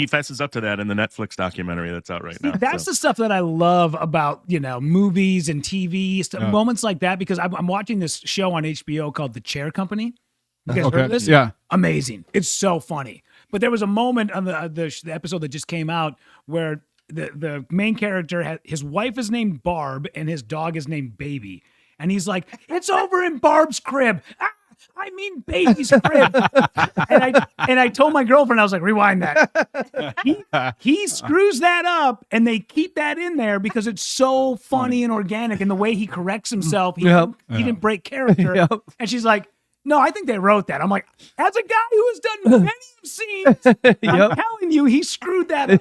fesses up to that in the Netflix documentary that's out right now. That's the stuff that I love about, movies and TV, moments like that, because I'm watching this show on HBO called The Chair Company. You guys heard of this? Yeah. Amazing. It's so funny. But there was a moment on the episode that just came out where the main character, his wife is named Barb and his dog is named Baby. And he's like, it's over in Barb's crib. Ah, I mean Baby's crib. and I told my girlfriend, I was like, rewind that. He screws that up, and they keep that in there because it's so funny and organic, and the way he corrects himself, he didn't break character. And she's like, no, I think they wrote that. I'm like, as a guy who has done many scenes, I'm telling you, he screwed that up.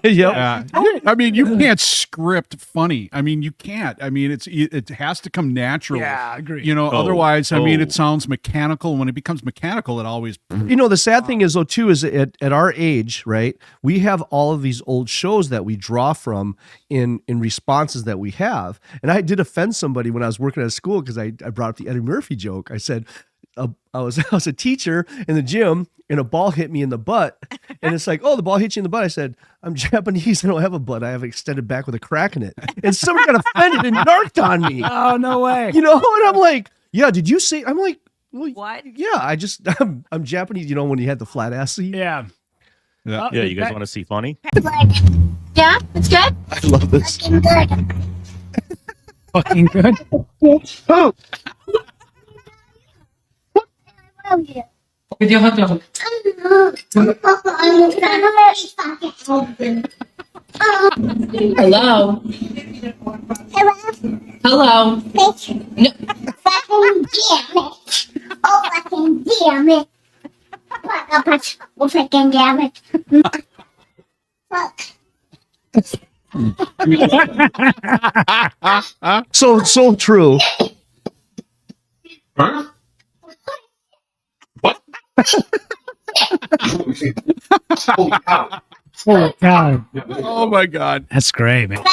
I mean, you can't script funny. I mean, you can't. I mean, it has to come natural. Yeah, I agree. Otherwise, I mean, it sounds mechanical. When it becomes mechanical, it always. The sad thing is, though, too, is at our age, right? We have all of these old shows that we draw from in responses that we have. And I did offend somebody when I was working at a school because I brought up the Eddie Murphy joke. I said, I was a teacher in the gym and a ball hit me in the butt. And it's like, oh, the ball hit you in the butt. I said, I'm Japanese. I don't have a butt. I have an extended back with a crack in it. And someone got offended and narked on me. Oh, no way. And I'm like, yeah, did you say? I'm like, well, What? yeah, I'm Japanese. When you had the flat ass seat. Yeah. Yeah. Yeah, you guys want to see funny? Yeah, it's good. I love this. Fucking good. Fucking good. Oh, I love you. Hello. Hello. Fucking damn it. Oh, fucking damn it. Oh, fucking damn it. Fuck. so true. Holy cow. Oh my God. That's great, man.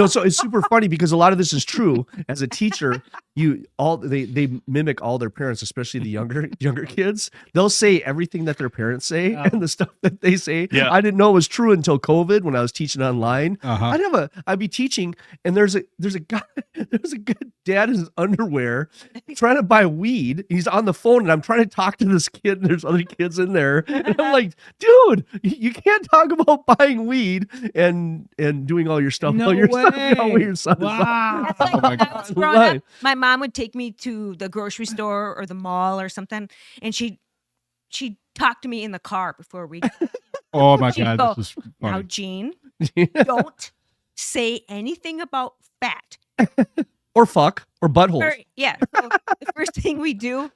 So it's super funny because a lot of this is true. As a teacher, they mimic all their parents, especially the younger kids. They'll say everything that their parents say and the stuff that they say. Yeah. I didn't know it was true until COVID when I was teaching online. Uh-huh. I'd be teaching and there's a good dad in his underwear trying to buy weed. He's on the phone and I'm trying to talk to this kid and there's other kids in there. And I'm like, dude, you can't talk about buying weed and doing all your stuff while you're way. How your son is Wow. That's like Oh my when I was God. growing Why? up, my mom would take me to the grocery store or the mall or something, and she'd talk to me in the car before we. Oh my She'd God, go, this is Now, funny. Jean, don't say anything about fat. Or fuck or buttholes. Or, yeah. So the first thing we do,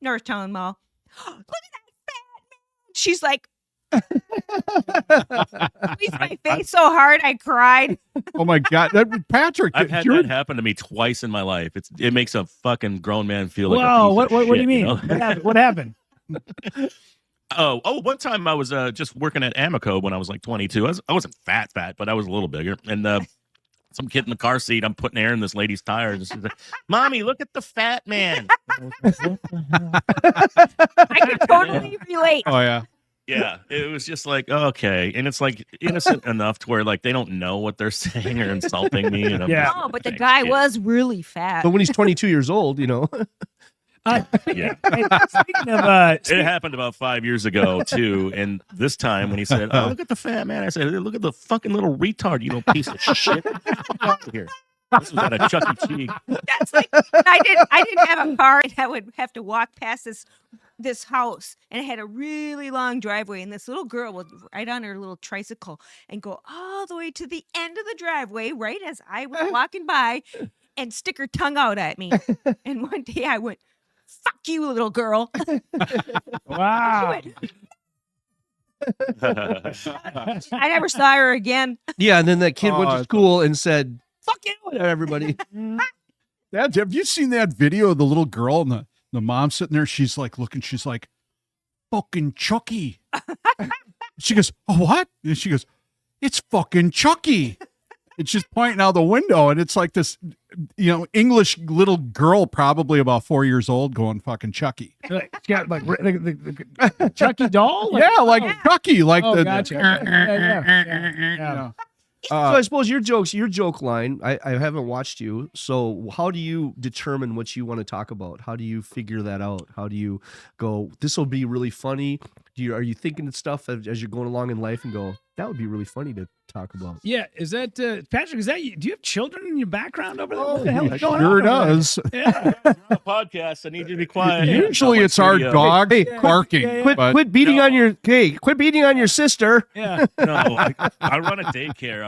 Northtown Mall. Look at that fat man. She's like, squeezed my face so hard I cried. Oh my God, Patrick, I've had you're- that happen to me twice in my life. It makes a fucking grown man feel like a Whoa, piece what of do shit, you mean? know? What happened? Oh, one time I was just working at Amico when I was like 22. I wasn't fat, but I was a little bigger. And some kid in the car seat, I'm putting air in this lady's tires. And she's like, Mommy, look at the fat man. I could totally relate. oh yeah. Yeah, it was just like, okay. And it's like innocent enough to where like they don't know what they're saying or insulting me. And I'm Yeah. just No, like, but the "Thanks, guy kid." was really fat. But when he's 22 years old, Yeah. Hey, speaking of, It happened about 5 years ago too, and this time when he said, "Oh, look at the fat man," I said, "Look at the fucking little retard, you little piece of shit." Get the fuck out of here. This was at a Chuck E. Cheese. That's like I didn't have a car, and I would have to walk past this house, and it had a really long driveway, and this little girl would ride on her little tricycle and go all the way to the end of the driveway right as I was walking by and stick her tongue out at me. And one day I went, "Fuck you, little girl." wow. I never saw her again. yeah, and then that kid went Oh, to it's- school and said, "Fuck you," at everybody. Have you seen that video of the little girl and the mom sitting there? She's like looking, she's like, fucking Chucky. She goes, "Oh, what?" And she goes, "It's fucking Chucky." It's just pointing out the window, and it's like this, English little girl, probably about 4 years old, going fucking Chucky. Like, she got like the Chucky doll? Like, Yeah, like Chucky, like oh, the. gotcha. Yeah. So I suppose your joke line, I haven't watched you. So how do you determine what you want to talk about? How do you figure that out? How do you go, this will be really funny? Are you thinking of stuff as you're going along in life and go, that would be really funny to talk about? Yeah, is that Patrick? Is that you? Do you have children in your background over there? Oh, What the hell he is going sure on over there? does. Yeah. A podcast. I need you to be quiet. Usually Like it's our studio. dog Hey, barking. yeah, yeah. But Quit beating No. on your sister. Yeah. No, I run a daycare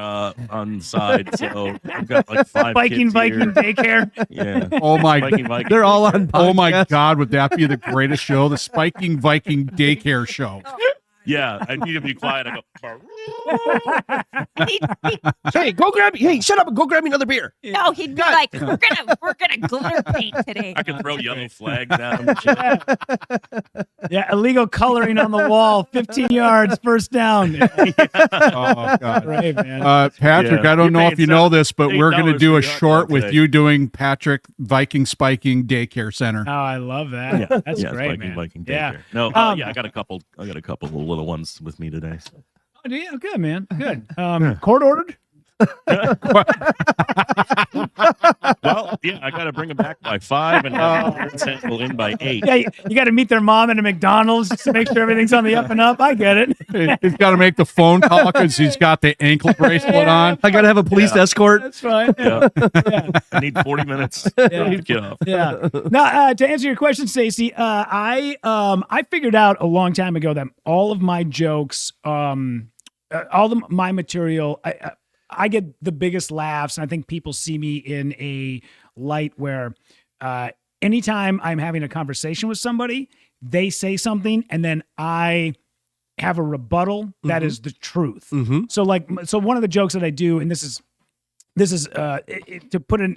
on the side, so I've got like 5 Viking kids here. daycare. Yeah. oh my, Viking. They're all on oh my podcasts. God, would that be the greatest show? The Spiking Viking Daycare Show. Yeah, I need to be quiet. I go. Hey, go grab me. Hey, shut up and go grab me another beer. No, he'd be like, we're gonna glitter paint today. I can throw yellow flags at him. And shit. Yeah, illegal coloring on the wall, 15 yards, first down. Oh God. Right, man. Patrick, Yeah. I don't You're know if paying you know this, but we're going to $8 do a for your hot short dog with today. you doing Patrick Viking Spiking Daycare Center. Oh, I love that. Yeah, That's yeah, great, Viking, man. Viking Yeah. daycare. No, Um, I got a couple. I got a couple of little ones with me today. So. Oh, yeah, good, man. Good. Court ordered? Well, yeah, I got to bring them back by 5 and have sample in by 8. Yeah, you got to meet their mom at a McDonald's just to make sure everything's on the up and up. I get it. He's got to make the phone call because he's got the ankle bracelet on. I got to have a police escort. That's fine. Yeah. Yeah. I need 40 minutes Yeah. to get off. Yeah. Now, to answer your question, Stacy, I figured out a long time ago that all of my jokes, my material, I get the biggest laughs, and I think people see me in a light where anytime I'm having a conversation with somebody, they say something, and then I have a rebuttal that is the truth. Mm-hmm. So one of the jokes that I do, and this is to put in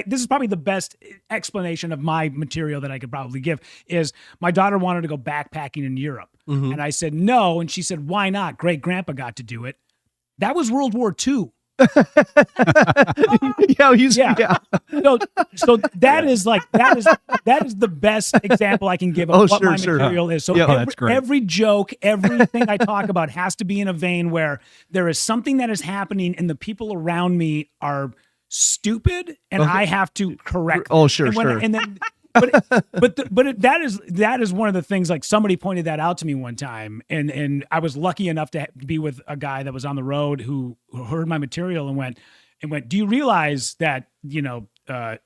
this is probably the best explanation of my material that I could probably give is my daughter wanted to go backpacking in Europe. Mm-hmm. And I said, no. And she said, why not? Great grandpa got to do it. That was World War II. Yeah. So that is the best example I can give of what my material is. So Yeah. That's great. every joke, everything I talk about has to be in a vein where there is something that is happening and the people around me are stupid and I have to correct. Oh, sure, and when- sure. And then, that is one of the things. Like somebody pointed that out to me one time, and I was lucky enough to be with a guy that was on the road who heard my material and went, and went, "Do you realize that, you know,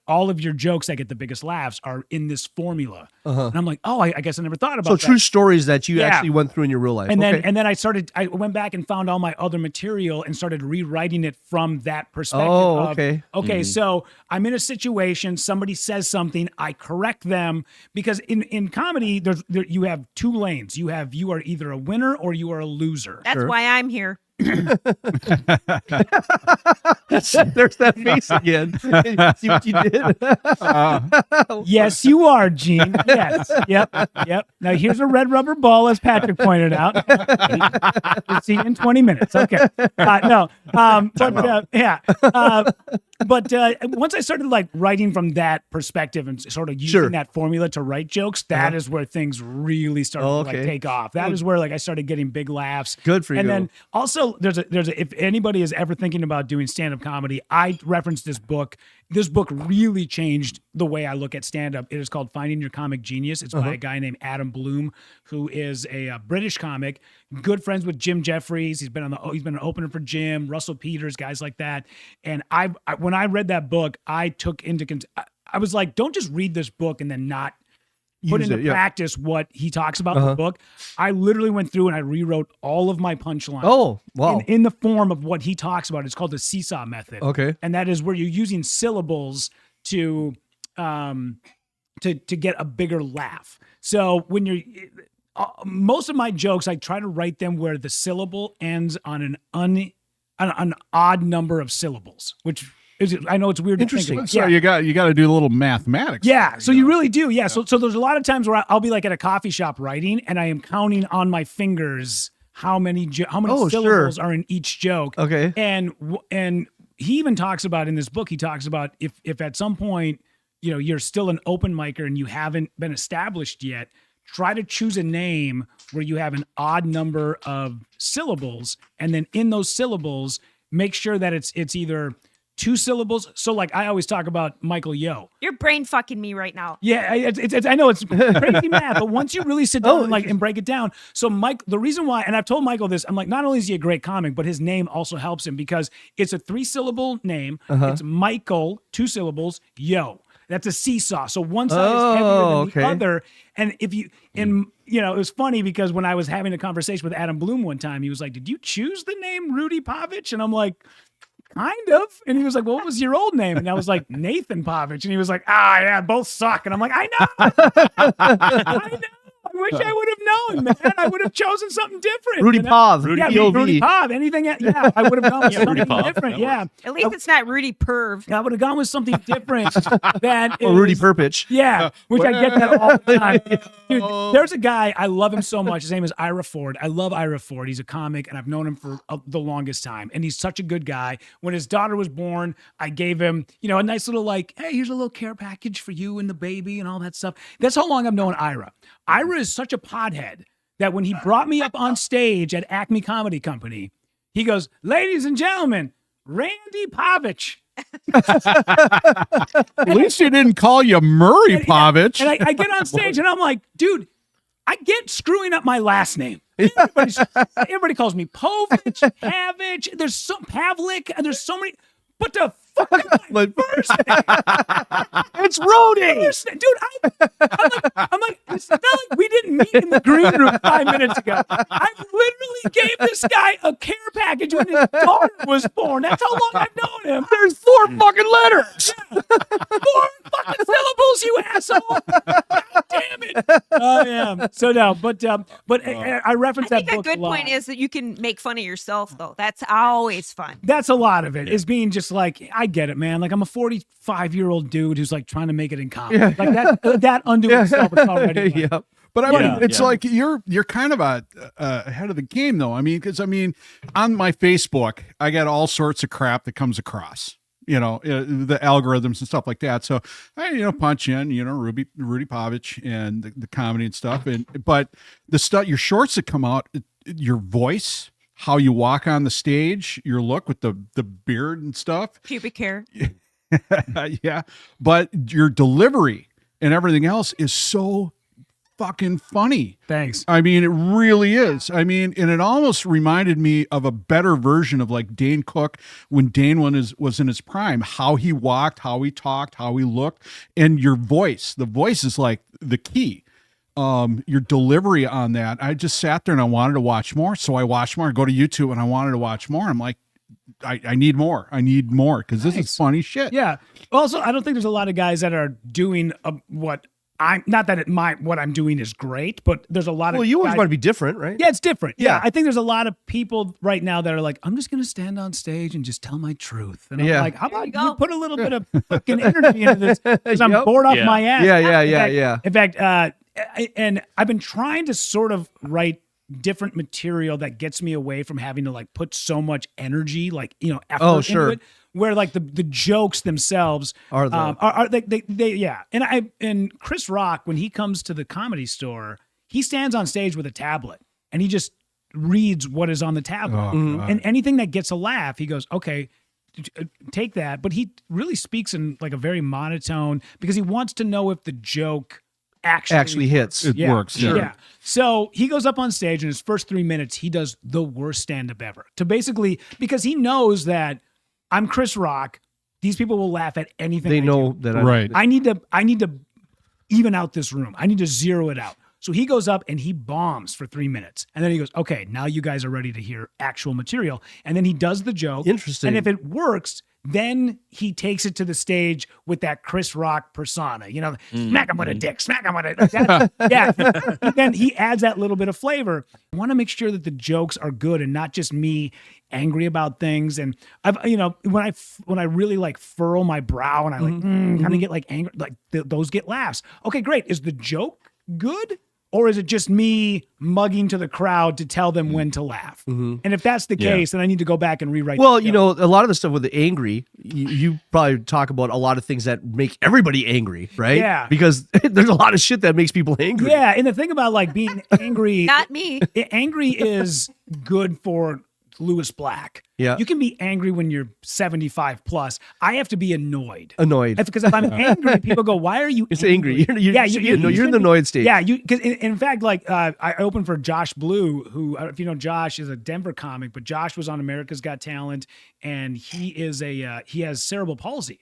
all of your jokes that get the biggest laughs are in this formula?" And I'm like, "Oh, I guess I never thought about So that." true stories that you Yeah. actually went through in your real life. And then Okay. and then I went back and found all my other material and started rewriting it from that perspective. Oh, of, okay. Okay, so I'm in a situation, somebody says something, I correct them, because in comedy you have two lanes. You are either a winner or you are a loser. That's why I'm here. There's that face again. See what you did? Yes, you are, Gene. Yes. Yep. Now here's a red rubber ball, as Patrick pointed out. We'll see you in 20 minutes. Okay. No. But once I started like writing from that perspective and sort of using that formula to write jokes, that is where things really started to like take off. That is where like I started getting big laughs. Good for you. And then also there's a if anybody is ever thinking about doing stand-up comedy, I referenced this book. This book really changed the way I look at stand-up. It is called Finding Your Comic Genius. It's by a guy named Adam Bloom, who is a British comic, good friends with Jim Jeffries. He's been an opener for Jim, Russell Peters, guys like that. And when I read that book, I was like, don't just read this book and then not put into practice what he talks about in the book. I literally went through and I rewrote all of my punchlines. Oh, wow. In the form of what he talks about. It's called the seesaw method. Okay. And that is where you're using syllables to get a bigger laugh. So when you're most of my jokes, I try to write them where the syllable ends on an odd number of syllables, which I know it's weird to think about. So you got to do a little mathematics. Yeah, so you really do. Yeah, so there's a lot of times where I'll be like at a coffee shop writing, and I am counting on my fingers how many syllables are in each joke. Okay, and he even talks about in this book. He talks about if at some point you're still an open micer and you haven't been established yet, try to choose a name where you have an odd number of syllables, and then in those syllables, make sure that it's either 2 syllables. So like I always talk about Michael Yo. You're brain fucking me right now. Yeah, I know it's crazy math, but once you really sit down and break it down. So Mike, the reason why, and I've told Michael this, I'm like, not only is he a great comic, but his name also helps him because it's a 3-syllable name. It's Michael, 2 syllables, Yo. That's a seesaw. So one side is heavier than the other. And it was funny because when I was having a conversation with Adam Bloom one time, he was like, "Did you choose the name Rudy Pavich?" And I'm like, "Kind of." And he was like, "Well, what was your old name?" And I was like, "Nathan Pavich." And he was like, "Yeah, both suck." And I'm like, "I know. I know. I wish I would have known, man. I would have chosen something different." Rudy Pav. Rudy Pav. Anything. Yeah, I would have gone with something different. Yeah. At least it's not Rudy Perv. I would have gone with something different than Rudy Perpich. Yeah, which I get that all the time. Dude, there's a guy, I love him so much. His name is Ira Ford. I love Ira Ford. He's a comic, and I've known him for the longest time. And he's such a good guy. When his daughter was born, I gave him, a nice little hey, here's a little care package for you and the baby and all that stuff. That's how long I've known Ira. Ira is such a pothead that when he brought me up on stage at Acme Comedy Company, he goes, "Ladies and gentlemen, Randy Pavich." At least you didn't call you Murray Pavich. And I get on stage and I'm like, dude, I get screwing up my last name. Everybody calls me Povich, Pavich. There's some Pavlik, and there's so many. But the fuck is my first name? It's Rudy. Dude, I'm like, it's not like we didn't meet in the green room 5 minutes ago. I literally gave this guy a care package when his daughter was born. That's how long I've known him. There's 4 fucking letters. Yeah. 4 fucking syllables, you asshole. God damn it. Oh, yeah. So no, but I reference that book a good a lot. point is that you can make fun of yourself, though. That's always fun. That's a lot of it, is being just like, I get it, man. Like, I'm a 45-year-old dude who's like trying to make it in comedy. Yeah. Like that undoing itself is already. Like, Yeah. But I mean, it's like you're kind of ahead of the game, though. I mean, because on my Facebook, I get all sorts of crap that comes across. The algorithms and stuff like that. So I, punch in, Rudy Pavich and the comedy and stuff. But the stuff, your shorts that come out, your voice, how you walk on the stage, your look with the beard and stuff. Pubic hair. Yeah. But your delivery and everything else is so fucking funny. Thanks. I mean, it really is. I mean, and it almost reminded me of a better version of like Dane Cook when Dane was in his prime, how he walked, how he talked, how he looked, and your voice. The voice is like the key. Your delivery on that. I just sat there and I wanted to watch more. So I watched more. I go to YouTube and I wanted to watch more. I'm like, I need more. I need more because this is funny shit. Yeah. Also, I don't think there's a lot of guys that are doing what I'm not that what I'm doing is great, but there's a lot of. Well, you always guys, want to be different, right? Yeah, it's different. Yeah. I think there's a lot of people right now that are like, I'm just going to stand on stage and just tell my truth. And I'm Yeah. like, how about you you go. put a little bit of fucking energy into this because I'm Yep. bored off Yeah. my ass. Yeah. In fact, and I've been trying to sort of write different material that gets me away from having to like put so much energy, like, effort Oh, sure. into it. Where like the jokes themselves Are they yeah. And Chris Rock, when he comes to the Comedy Store, he stands on stage with a tablet and he just reads what is on the tablet. Oh, God. And anything that gets a laugh, he goes, okay, take that. But he really speaks in like a very monotone because he wants to know if the joke actually hits. It works. Yeah. Yeah. So he goes up on stage in his first 3 minutes, he does the worst stand-up ever. To basically, because he knows that I'm Chris Rock, these people will laugh at anything. They I know do. that. Right. I need to even out this room. I need to zero it out. So he goes up and he bombs for 3 minutes. And then he goes, okay, now you guys are ready to hear actual material. And then he does the joke. Interesting. And if it works, then he takes it to the stage with that Chris Rock persona, smack him with a dick, smack him with a yeah. And then he adds that little bit of flavor. I want to make sure that the jokes are good and not just me angry about things. And I've, when I really like furrow my brow and I like kind of get like angry, like those get laughs. Okay, great. Is the joke good? Or is it just me mugging to the crowd to tell them when to laugh? And if that's the case, then I need to go back and rewrite. Well, the joke. a lot of the stuff with the angry, you probably talk about a lot of things that make everybody angry, right? Yeah. Because there's a lot of shit that makes people angry. Yeah, and the thing about like being angry, Not me. angry is good for Lewis Black. Yeah. You can be angry when you're 75 plus. I have to be annoyed. Annoyed. Because if I'm angry, people go, "Why are you?" It's angry. You're in the annoyed stage. Yeah, because in fact, like I opened for Josh Blue, who, if you know, Josh is a Denver comic, but Josh was on America's Got Talent, and he has cerebral palsy.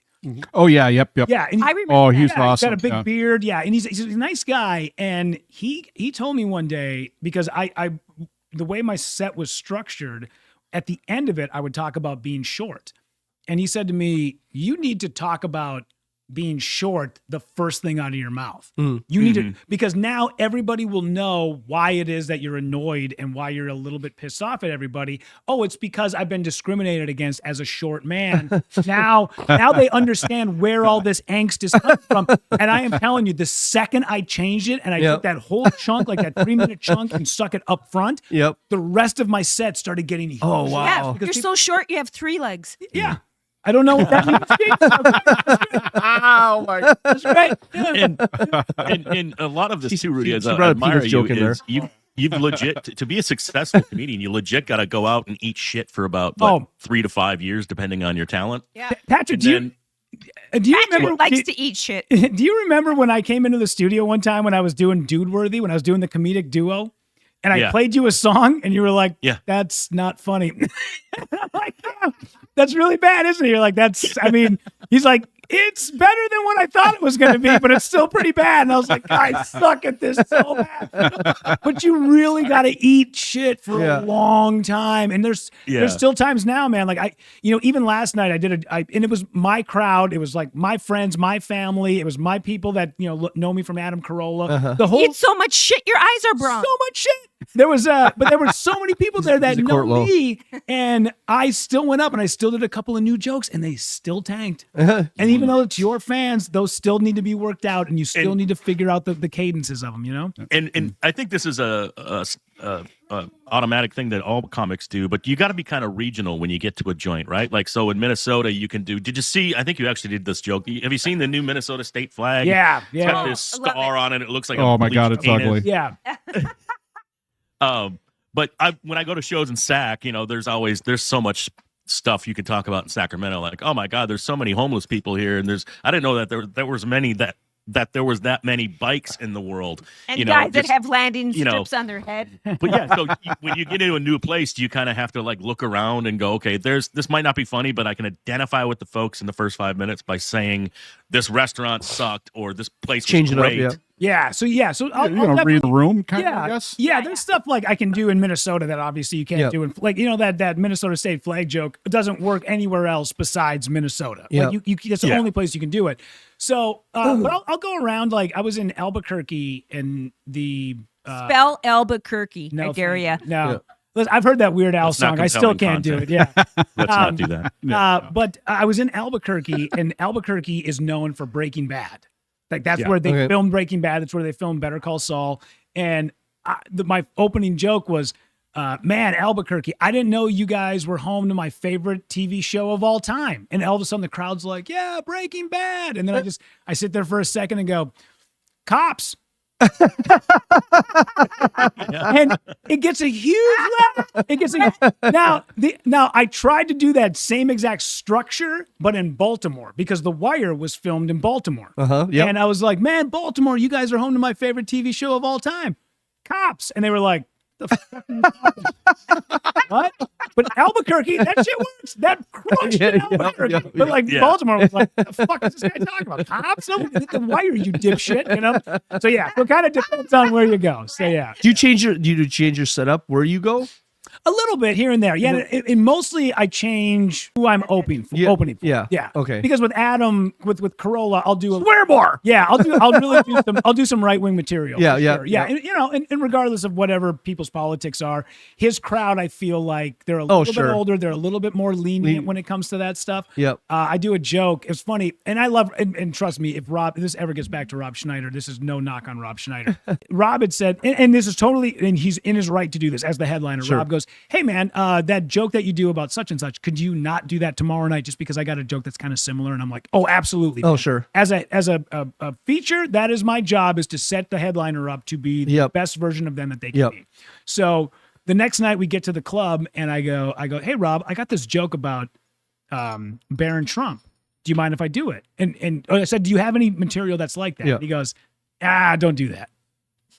Oh yeah. Yep. Yeah, and I remember. Oh, he's that. awesome. He's got a big Yeah. beard. Yeah, and he's a nice guy. And he told me one day, because I the way my set was structured, at the end of it, I would talk about being short. And he said to me, you need to talk about being short the first thing out of your mouth. You need to, because now everybody will know why it is that you're annoyed and why you're a little bit pissed off at everybody. Oh, it's because I've been discriminated against as a short man. now they understand where all this angst is coming from. And I am telling you, the second I changed it and I took that whole chunk, like that 3 minute chunk, and stuck it up front, Yep. the rest of my set started getting huge. Oh, wow. Yeah, Because you're so short. You have 3 legs. Yeah. I don't know what that means. Oh my. That's right. Yeah. And a lot of this too, Rudy, as she I brought a admire penis you, joke in there. is you've legit to be a successful comedian. You legit got to go out and eat shit for about 3 to 5 years, depending on your talent. Yeah. Patrick, And do you Patrick remember? likes to eat shit. Do you remember when I came into the studio one time when I was doing Dude Worthy, when I was doing the comedic duo, and I Yeah. played you a song, and you were like, Yeah. that's not funny." I'm like, "Yeah, that's really bad, isn't it?" You're like, he's like, "It's better than what I thought it was going to be, but it's still pretty bad." And I was like, "I suck at this so bad." But you really got to eat shit for a long time. And there's still times now, man. Like even last night I did and it was my crowd. It was like my friends, my family. It was my people that, know me from Adam Carolla. The whole You eat so much shit. Your eyes are brown. so much shit. There was but there were so many people there that He's a know court low. me, and I still went up and I still did a couple of new jokes, and they still tanked. And even though it's your fans, those still need to be worked out, and you still need to figure out the cadences of them. And I think this is a automatic thing that all comics do, but you got to be kind of regional when you get to a joint, right? Like, so in Minnesota, you can do. Did you see? I think you actually did this joke. Have you seen the new Minnesota state flag? Yeah, It's got yeah, this I love star on it. It looks like Oh a my God, bleached it's penis. ugly. yeah. But when I go to shows in Sac, there's so much stuff you can talk about in Sacramento. Like, oh my God, there's so many homeless people here, and I didn't know that there was many that that there was that many bikes in the world. And guys that have landing you know, strips on their head. But yeah, so when you get into a new place, you kind of have to like look around and go, okay, this might not be funny, but I can identify with the folks in the first 5 minutes by saying this restaurant sucked or this place was Change it up, great. yeah. Yeah. So I'll read the room, kind of. yeah, I guess. yeah. There's stuff like I can do in Minnesota that obviously you can't do in like that Minnesota State flag joke doesn't work anywhere else besides Minnesota. Yeah. Like you that's the only place you can do it. So, but I'll go around. Like I was in Albuquerque and the Spell Albuquerque. I dare thank ya. you. No. Listen, I've heard that Weird Al That's not song. I still compelling can't do it. content. Yeah. Let's not do that. But I was in Albuquerque, and Albuquerque is known for Breaking Bad. Like that's where they Okay. filmed Breaking Bad. That's where they filmed Better Call Saul. And my opening joke was, man, Albuquerque, I didn't know you guys were home to my favorite TV show of all time. And all of a sudden the crowd's like, yeah, Breaking Bad. And then I sit there for a second and go, cops. And it gets a huge laugh. Now I tried to do that same exact structure, but in Baltimore because The Wire was filmed in Baltimore. Yep. And I was like, man, Baltimore, you guys are home to my favorite TV show of all time, Cops. And they were like, the fuck are you talking about? What? But Albuquerque, that shit works. That crushed in Albuquerque. But like Baltimore was like, the fuck is this guy talking about? Cops? No, The Wire, you dipshit, you know? So yeah, it kind of depends on where you go. So yeah. Do you change your setup where you go? A little bit here and there. Yeah. And mostly I change who I'm opening for. Yeah. Yeah. Okay. Because with Adam, with Carolla, I'll do swear more. Yeah. I'll do some right wing material. Yeah. for Yeah. sure. Yeah. And regardless of whatever people's politics are, his crowd, I feel like they're a little bit older. They're a little bit more lenient when it comes to that stuff. Yep. I do a joke. It's funny. And I love, and trust me, if this ever gets back to Rob Schneider, this is no knock on Rob Schneider. Rob had said, and this is totally, and he's in his right to do this as the headliner. Sure. Rob goes, hey man, that joke that you do about such and such, could you not do that tomorrow night just because I got a joke that's kind of similar? And I'm like, oh, absolutely. Oh, sure. As a feature, that is my job, is to set the headliner up to be the best version of them that they can be. So the next night we get to the club and I go, hey Rob, I got this joke about Barron Trump. Do you mind if I do it? And I said, do you have any material that's like that? Yeah. And he goes, don't do that.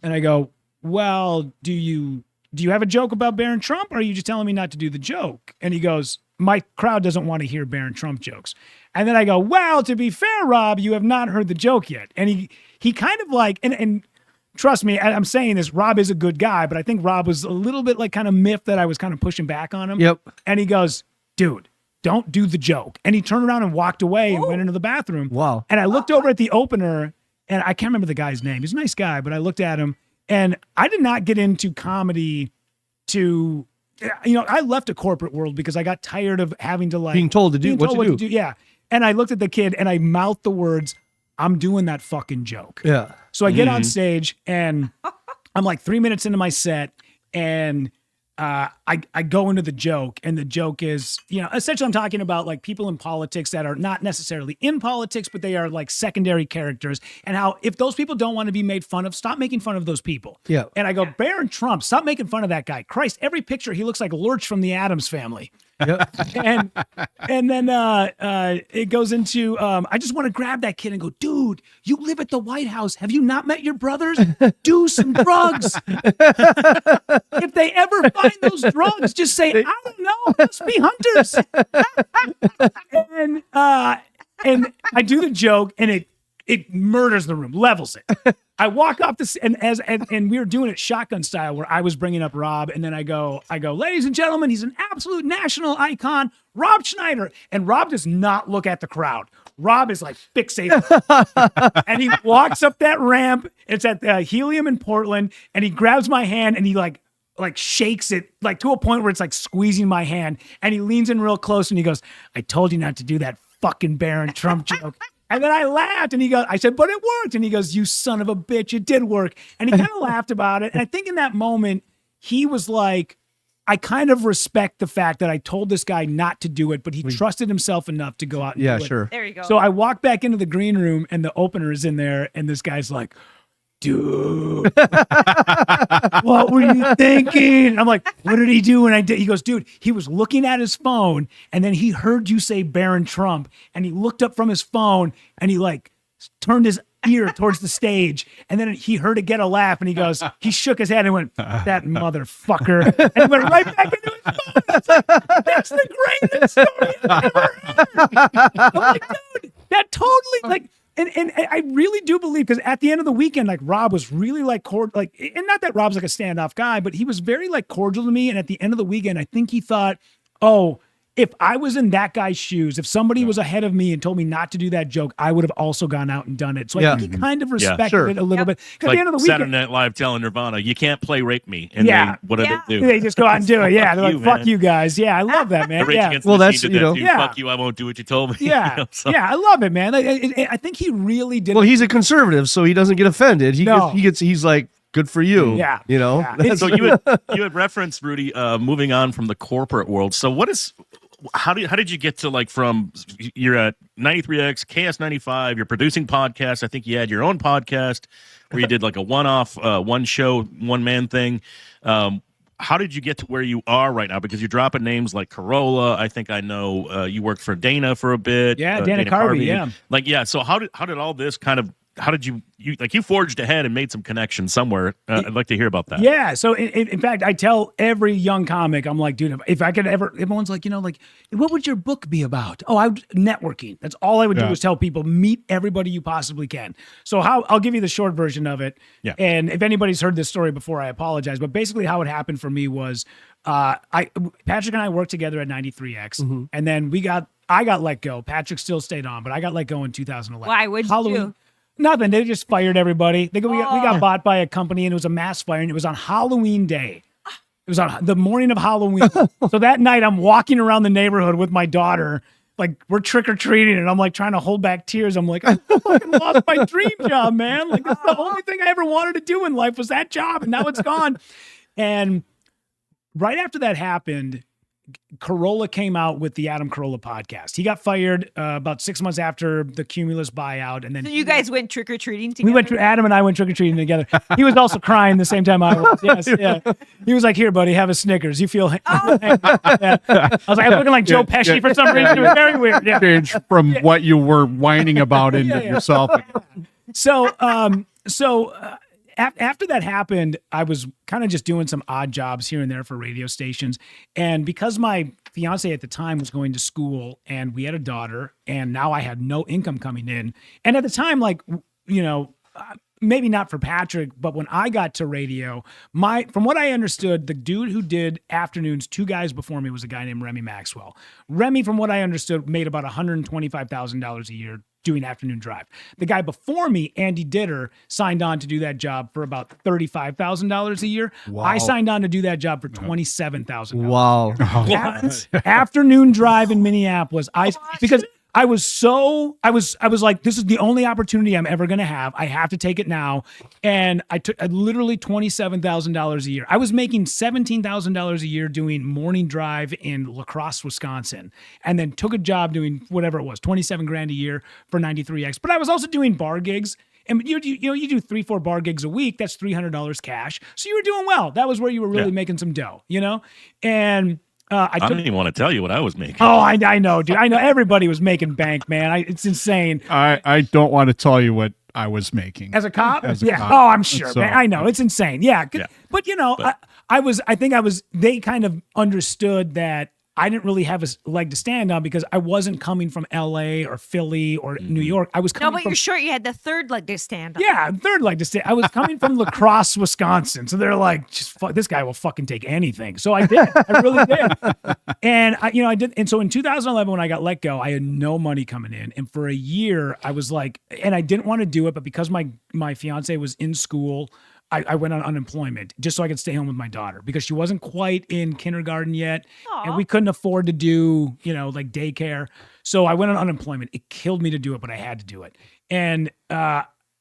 And I go, well, do you have a joke about Barron Trump, or are you just telling me not to do the joke? And he goes, my crowd doesn't want to hear Barron Trump jokes. And then I go, well, to be fair, Rob, you have not heard the joke yet. And he kind of like, and trust me, I'm saying this, Rob is a good guy, but I think Rob was a little bit like kind of miffed that I was kind of pushing back on him. Yep. And he goes, dude, don't do the joke. And he turned around and walked away and went into the bathroom. Wow. And I looked over at the opener, and I can't remember the guy's name. He's a nice guy, but I looked at him. And I did not get into comedy to, I left a corporate world because I got tired of having to like Being told to do what to do. Yeah. And I looked at the kid and I mouthed the words, I'm doing that fucking joke. Yeah. So I get on stage and I'm like 3 minutes into my set and I go into the joke, and the joke is, essentially I'm talking about like people in politics that are not necessarily in politics, but they are like secondary characters, and how if those people don't want to be made fun of, stop making fun of those people. Yeah. And I go, Barron Trump, stop making fun of that guy. Christ, every picture he looks like Lurch from the Addams Family. Yep. and then it goes into I just want to grab that kid and go, dude, you live at the White House. Have you not met your brothers? Do some drugs. If they ever find those drugs, just say, I don't know, must be hunters. And I do the joke, and it murders the room, levels it. I walk off this, and we were doing it shotgun style, where I was bringing up Rob, and then I go, ladies and gentlemen, he's an absolute national icon, Rob Schneider. And Rob does not look at the crowd. Rob is like fixated, and he walks up that ramp. It's at the Helium in Portland, and he grabs my hand, and he like shakes it like to a point where it's like squeezing my hand, and he leans in real close, and he goes, I told you not to do that fucking Barron Trump joke. And then I laughed, and I said, but it worked. And he goes, you son of a bitch, it did work. And he kind of laughed about it. And I think in that moment, he was like, I kind of respect the fact that I told this guy not to do it, but he trusted himself enough to go out and do it. Sure. There you go. So I walk back into the green room, and the opener is in there, and this guy's like, dude, what were you thinking? I'm like, what did he do when I did? He goes, dude, he was looking at his phone, and then he heard you say Barron Trump, and he looked up from his phone, and he like turned his ear towards the stage. And then he heard it get a laugh and he shook his head and went, that motherfucker. And he went right back into his phone. It's like, that's the greatest story I've ever heard. I'm like, dude, that totally like, and I really do believe, because at the end of the weekend, like Rob was really like and not that Rob's like a standoff guy, but he was very like cordial to me. And at the end of the weekend, I think he thought, oh, if I was in that guy's shoes, if somebody was ahead of me and told me not to do that joke, I would have also gone out and done it. So I think he kind of respected it a little bit. Because like at the end of the weekend, Saturday Night Live telling Nirvana, you can't play Rape Me. And what do they do? They just go out and do it. Yeah, they're like, fuck you guys. Yeah, I love that, man. Rage Yeah. Against the Machine did that too. Yeah. Fuck you, I won't do what you told me. Yeah, You know, so- yeah, I love it, man. I think he really did. Well, he's a conservative, so he doesn't get offended. He's like, good for you. Yeah. You know? Yeah. So you had referenced, Rudy, moving on from the corporate world. So how did you get to like from you're at 93X, KS95, you're producing podcasts. I think you had your own podcast where you did like a one-off, one show, one-man thing. How did you get to where you are right now? Because you're dropping names like Carolla. I think I know you worked for Dana for a bit. Yeah, Dana Carvey, yeah. Like, yeah. So how did all this kind of, how did you forged ahead and made some connections somewhere? I'd like to hear about that. Yeah. So in fact, I tell every young comic, I'm like, dude, if I could ever, everyone's like, like, what would your book be about? Oh, networking. That's all I would do is tell people, meet everybody you possibly can. So I'll give you the short version of it. Yeah. And if anybody's heard this story before, I apologize. But basically how it happened for me was, Patrick and I worked together at 93X, and then I got let go. Patrick still stayed on, but I got let go in 2011. Why? What'd you do? Nothing. They just fired everybody. We got bought by a company, and it was a mass fire, and it was on Halloween day. It was on the morning of Halloween. So that night, I'm walking around the neighborhood with my daughter, like we're trick or treating, and I'm like trying to hold back tears. I'm like, I fucking lost my dream job, man. Like that's the only thing I ever wanted to do in life was that job, and now it's gone. And right after that happened, Carolla came out with the Adam Carolla podcast. He got fired about 6 months after the Cumulus buyout, and then So you guys went trick or treating together. Adam and I went trick or treating together. He was also crying the same time I was. Yes, yeah. He was like, "Here, buddy, have a Snickers. You feel?" Yeah. I was like, I'm looking like Joe Pesci for some reason. It was very weird. Yeah. Change from what you were whining about into yourself. So, after that happened, I was kind of just doing some odd jobs here and there for radio stations. And because my fiance at the time was going to school and we had a daughter, and now I had no income coming in. And at the time, like, maybe not for Patrick, but when I got to radio, from what I understood, the dude who did afternoons 2 guys before me was a guy named Remy Maxwell. Remy, from what I understood, made about $125,000 a year doing afternoon drive. The guy before me, Andy Ditter, signed on to do that job for about $35,000 a year. Wow. I signed on to do that job for $27,000. Wow. Afternoon drive in Minneapolis. Because I was like, this is the only opportunity I'm ever going to have. I have to take it now. And I took literally $27,000 a year. I was making $17,000 a year doing morning drive in La Crosse, Wisconsin, and then took a job doing whatever it was, 27 grand a year for 93X. But I was also doing bar gigs. And you do 3-4 bar gigs a week. That's $300 cash. So you were doing well. That was where you were really making some dough, And I don't even want to tell you what I was making. Oh, I know, dude. I know everybody was making bank, man. It's insane. I don't want to tell you what I was making As a cop? As a Yeah. cop. Oh, I'm sure, So- man. I know. It's insane. Yeah. But, they kind of understood that I didn't really have a leg to stand on because I wasn't coming from LA or Philly or New York. I was No, coming but from you're short. You had the third leg to stand on. Yeah, third leg to stay. I was coming from La Crosse, Wisconsin. So they're like, this guy will fucking take anything. So I did. I really did. And I did. And so in 2011, when I got let go, I had no money coming in. And for a year, I was like, and I didn't want to do it, but because my fiance was in school, I went on unemployment just so I could stay home with my daughter because she wasn't quite in kindergarten yet. Aw. And we couldn't afford to do, like daycare. So I went on unemployment. It killed me to do it, but I had to do it. And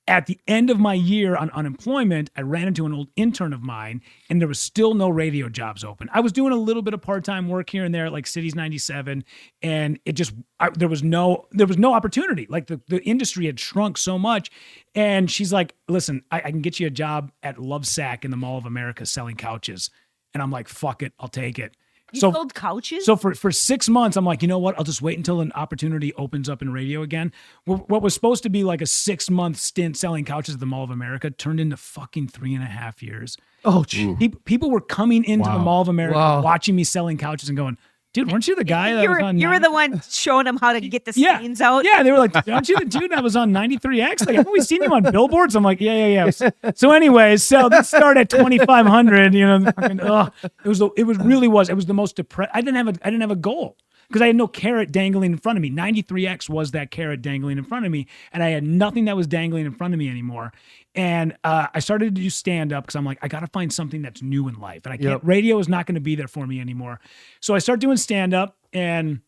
at the end of my year on unemployment, I ran into an old intern of mine and there was still no radio jobs open. I was doing a little bit of part-time work here and there, like Cities 97. And it just, there was no opportunity. Like the industry had shrunk so much. And she's like, listen, I can get you a job at Lovesac in the Mall of America selling couches. And I'm like, fuck it, I'll take it. You So- sold couches? So for 6 months, I'm like, you know what? I'll just wait until an opportunity opens up in radio again. What was supposed to be like a 6-month stint selling couches at the Mall of America turned into fucking 3.5 years. Oh, gee. People were coming into the Wow. Mall of America, Wow. watching me selling couches and going, dude, weren't you the guy that you was were, on you were 90 the one showing them how to get the Yeah. stains out. Yeah, they were like, aren't you the dude that was on 93X? Like, haven't we seen you on billboards? I'm like, yeah. So anyways, so this started at 2,500, you know, fucking, it was the most depressed. I didn't have a goal because I had no carrot dangling in front of me. 93X was that carrot dangling in front of me, and I had nothing that was dangling in front of me anymore. And I started to do stand up because I'm like, I got to find something that's new in life, and I can't. Yep. Radio is not going to be there for me anymore. So I start doing stand up, and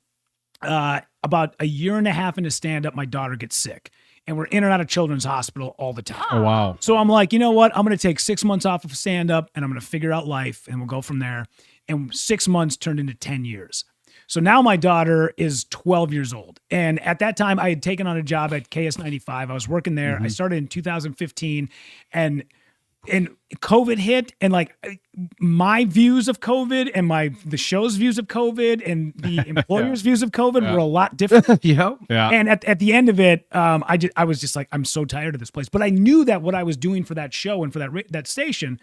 about a year and a half into stand up, my daughter gets sick, and we're in and out of children's hospital all the time. Oh, wow. So I'm like, you know what? I'm going to take 6 months off of stand up, and I'm going to figure out life, and we'll go from there. And 6 months turned into 10 years. So now my daughter is 12 years old. And at that time, I had taken on a job at KS95. I was working there. I started in 2015, and COVID hit, and like my views of COVID and the show's views of COVID and the employer's views of COVID were a lot different. Yep. Yeah. And at the end of it, I was just like, I'm so tired of this place. But I knew that what I was doing for that show and for that station,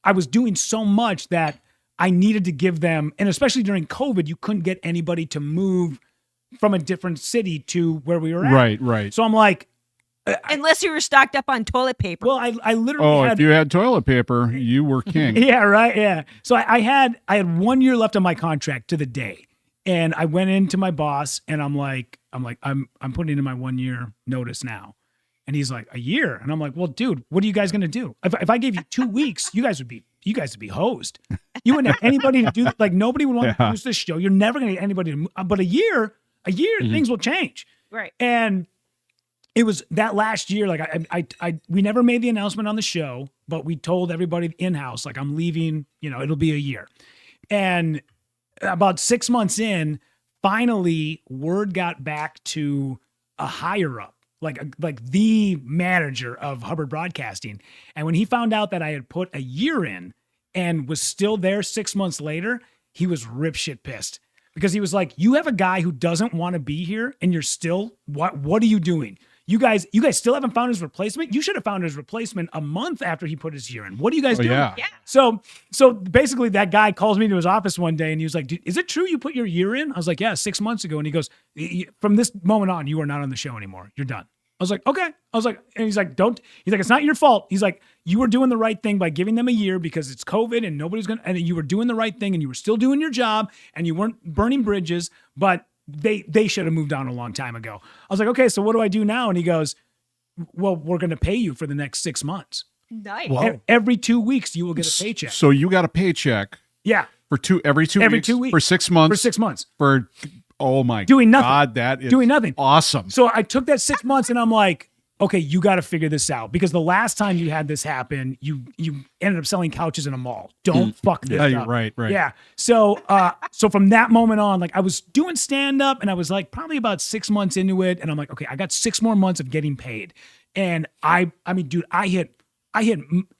I was doing so much that I needed to give them, and especially during COVID, you couldn't get anybody to move from a different city to where we were at. Right. So I'm like, Unless you were stocked up on toilet paper. well, I literally Oh, had, if you had toilet paper, you were king. yeah, right, yeah. So I had 1 year left on my contract to the day, and I went into my boss, and I'm putting in my 1 year notice now, and he's like, a year, and I'm like, well, dude, what are you guys gonna do? If I gave you 2 weeks, you guys would be hosed. You wouldn't have anybody to do, like nobody would want to produce this show. You're never gonna get anybody to move. But a year, things will change. Right. And it was that last year, like we never made the announcement on the show, but we told everybody in-house, like, I'm leaving, it'll be a year. And about 6 months in, finally word got back to a higher up, like the manager of Hubbard Broadcasting. And when he found out that I had put a year in and was still there 6 months later, he was ripshit pissed, because he was like, you have a guy who doesn't want to be here, and you're still, what are you doing? You guys still haven't found his replacement? You should have found his replacement a month after he put his year in. What are you guys doing? Yeah. So basically that guy calls me to his office one day, and he was like, dude, is it true you put your year in? I was like, yeah, 6 months ago. And he goes, from this moment on, you are not on the show anymore. You're done. I was like, okay. I was like, and he's like, it's not your fault. He's like, you were doing the right thing by giving them a year because it's COVID and and you were doing the right thing and you were still doing your job and you weren't burning bridges, but they should have moved on a long time ago. I was like, okay, so what do I do now? And he goes, well, we're going to pay you for the next 6 months. Nice. Wow. Every 2 weeks, you will get a paycheck. So you got a paycheck Yeah. every two Every weeks 2 weeks. for 6 months For 6 months. Oh my Doing nothing. God, that is Doing nothing. awesome. So I took that 6 months and I'm like, okay, you got to figure this out, because the last time you had this happen, you ended up selling couches in a mall. Don't fuck this Yeah, up. right. Yeah. So from that moment on, like, I was doing stand up and I was like probably about 6 months into it, and I'm like, okay, I got 6 more months of getting paid. And I mean, dude, I hit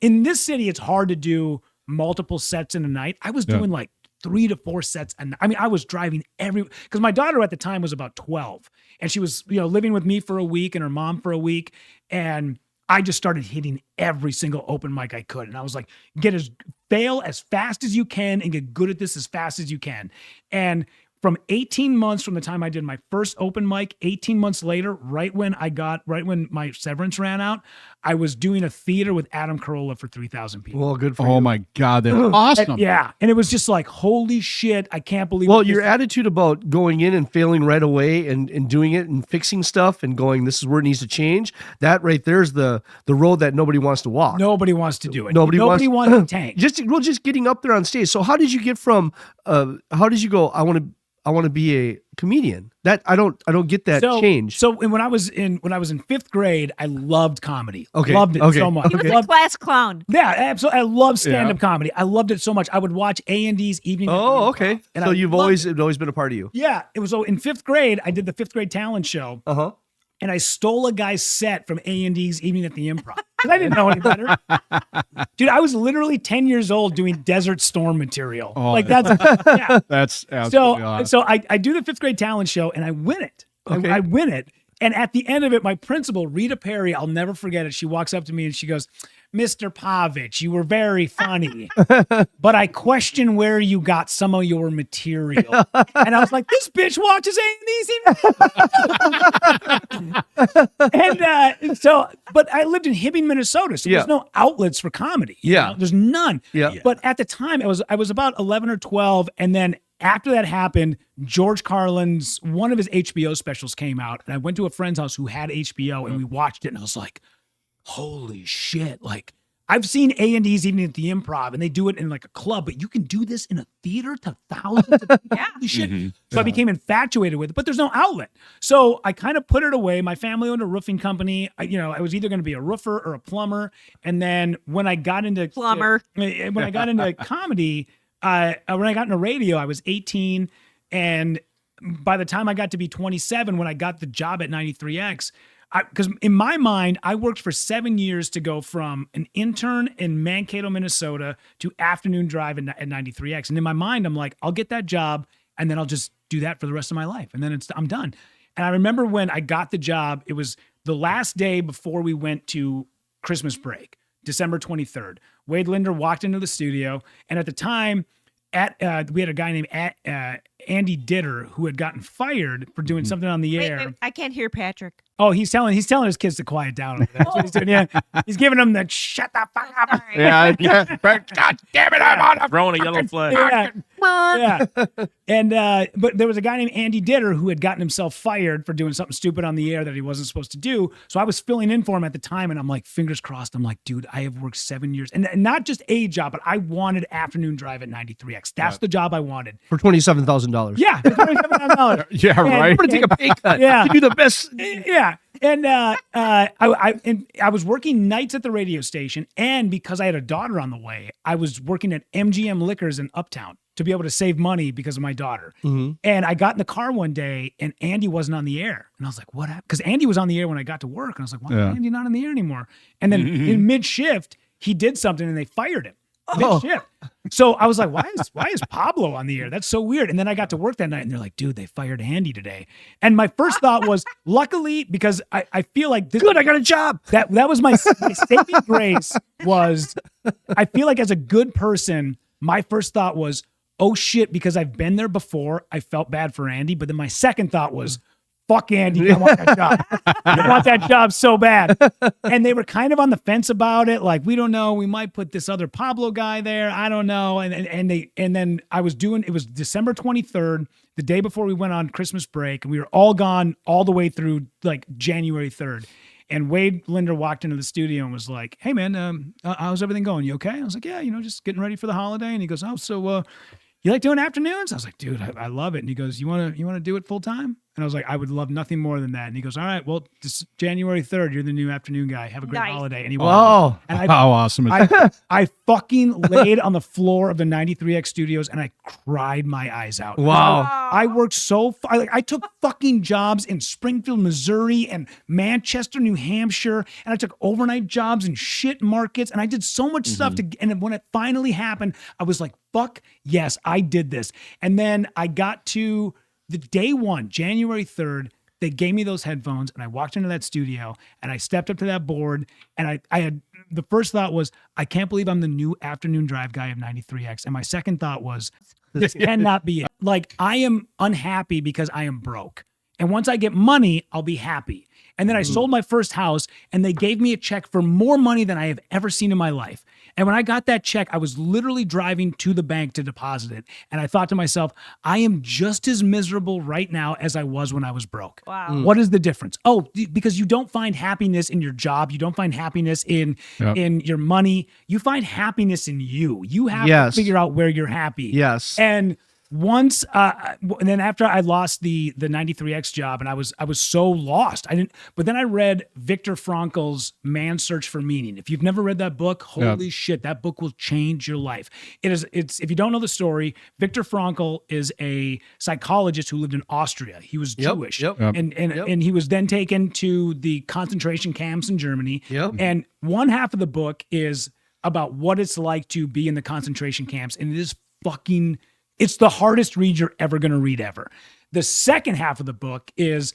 in this city, it's hard to do multiple sets in a night. I was doing like 3 to 4 sets. And I mean, I was driving because my daughter at the time was about 12, and she was, living with me for a week and her mom for a week. And I just started hitting every single open mic I could. And I was like, fail as fast as you can and get good at this as fast as you can. And from 18 months from the time I did my first open mic, 18 months later, right when my severance ran out, I was doing a theater with Adam Carolla for 3,000 people. Well, good for you. Oh my God, that's awesome. Yeah. And it was just like, holy shit, I can't believe Well, it. your attitude about going in and failing right away and doing it and fixing stuff and going, this is where it needs to change. That right there is the road that nobody wants to walk. Nobody wants to do it. Nobody wants to tank. Just getting up there on stage. So how did you get from? How did you go? I want to be a comedian. That I don't get that change. So when I was in 5th grade, I loved comedy. Okay, Loved it okay, so much. He was a class clown. Yeah, absolutely. I love stand-up comedy. I loved it so much. I would watch A&D's Evening. Oh, okay. And So I you've loved always been a part of you. Yeah, it was. So in 5th grade, I did the 5th grade talent show. Uh-huh. And I stole a guy's set from A&D's Evening at the Improv. I didn't know any better. Dude, I was literally 10 years old doing Desert Storm material. Oh, like that's yeah. That's So absolutely awesome. so I do the 5th grade talent show and I win it. Okay. I win it. And at the end of it, my principal, Rita Perry, I'll never forget it. She walks up to me and she goes, Mr. Pavich, you were very funny, but I question where you got some of your material. And I was like, this bitch watches A&E. But I lived in Hibbing, Minnesota, so there's no outlets for comedy. You know? There's none. Yeah. But at the time, I was about 11 or 12, and then after that happened, George Carlin's, one of his HBO specials came out, and I went to a friend's house who had HBO, and we watched it, and I was like, holy shit. Like, I've seen A&Es even at the Improv, and they do it in like a club, but you can do this in a theater to thousands of people. Holy shit. So I became infatuated with it, but there's no outlet. So I kind of put it away. My family owned a roofing company. I was either going to be a roofer or a plumber. And then when I got into Plumber. when I got into comedy, when I got into radio, I was 18. And by the time I got to be 27, when I got the job at 93X, because in my mind, I worked for 7 years to go from an intern in Mankato, Minnesota to afternoon drive at 93X. And in my mind, I'm like, I'll get that job and then I'll just do that for the rest of my life. And then I'm done. And I remember when I got the job, it was the last day before we went to Christmas break, December 23rd. Wade Linder walked into the studio. And at the time, we had a guy named Andy Ditter who had gotten fired for doing something on the air. Wait, I can't hear Patrick. Oh, he's telling his kids to quiet down. That's what he's doing. Yeah, he's giving them the shut the fuck up. yeah, God damn it, I'm on a Throwing a yellow flag. Yeah. And but there was a guy named Andy Ditter who had gotten himself fired for doing something stupid on the air that he wasn't supposed to do. So I was filling in for him at the time, and I'm like, fingers crossed. I'm like, dude, I have worked 7 years, and not just a job, but I wanted afternoon drive at 93X. That's the job I wanted For $27,000. Yeah, $27,000. Yeah, right. I'm going to take a pay cut. Yeah. Give you the best. Yeah. And I was working nights at the radio station, and because I had a daughter on the way, I was working at MGM Liquors in Uptown to be able to save money because of my daughter. Mm-hmm. And I got in the car one day, and Andy wasn't on the air, and I was like, "What happened?" Because Andy was on the air when I got to work, and I was like, "Why is Andy not on the air anymore?" And then in mid shift, he did something, and they fired him. Mid-shift. So I was like, why is Pablo on the air? That's so weird. And then I got to work that night and they're like, dude, they fired Andy today. And my first thought was, luckily, because I feel like this, Good, I got a job. that was my saving grace was, I feel like as a good person, my first thought was, oh shit, because I've been there before, I felt bad for Andy. But then my second thought was, fuck Andy, I want that job. I want that job so bad. And they were kind of on the fence about it. Like, we don't know. We might put this other Pablo guy there. I don't know. And then I was doing, it was December 23rd, the day before we went on Christmas break. And we were all gone all the way through like January 3rd. And Wade Linder walked into the studio and was like, hey man, how's everything going? You okay? I was like, yeah, just getting ready for the holiday. And he goes, oh, so you like doing afternoons? I was like, dude, I love it. And he goes, you want to do it full time? And I was like, I would love nothing more than that. And he goes, all right, well, this January 3rd, you're the new afternoon guy. Have a great Nice. holiday. And he Wow. and How awesome is that? I fucking laid on the floor of the 93X studios and I cried my eyes out. Wow. I worked so I took fucking jobs in Springfield, Missouri and Manchester, New Hampshire, and I took overnight jobs in shit markets, and I did so much stuff and when it finally happened, I was like, fuck yes, I did this. And then I got to the day one, January 3rd, they gave me those headphones and I walked into that studio and I stepped up to that board and I had, the first thought was, I can't believe I'm the new afternoon drive guy of 93X. And my second thought was, this cannot be it. Like, I am unhappy because I am broke. And once I get money, I'll be happy. And then I sold my first house and they gave me a check for more money than I have ever seen in my life. And when I got that check, I was literally driving to the bank to deposit it. And I thought to myself, I am just as miserable right now as I was when I was broke. Wow. What is the difference? Oh, because you don't find happiness in your job. You don't find happiness in your money. You find happiness in you. You have to figure out where you're happy. Yes. And once, and then after I lost the 93X job, and I was so lost. But then I read Viktor Frankl's Man's Search for Meaning. If you've never read that book, holy shit, that book will change your life. It's if you don't know the story, Viktor Frankl is a psychologist who lived in Austria. He was Jewish, and he was then taken to the concentration camps in Germany. And one half of the book is about what it's like to be in the concentration camps, and it is it's the hardest read you're ever going to read ever. The second half of the book is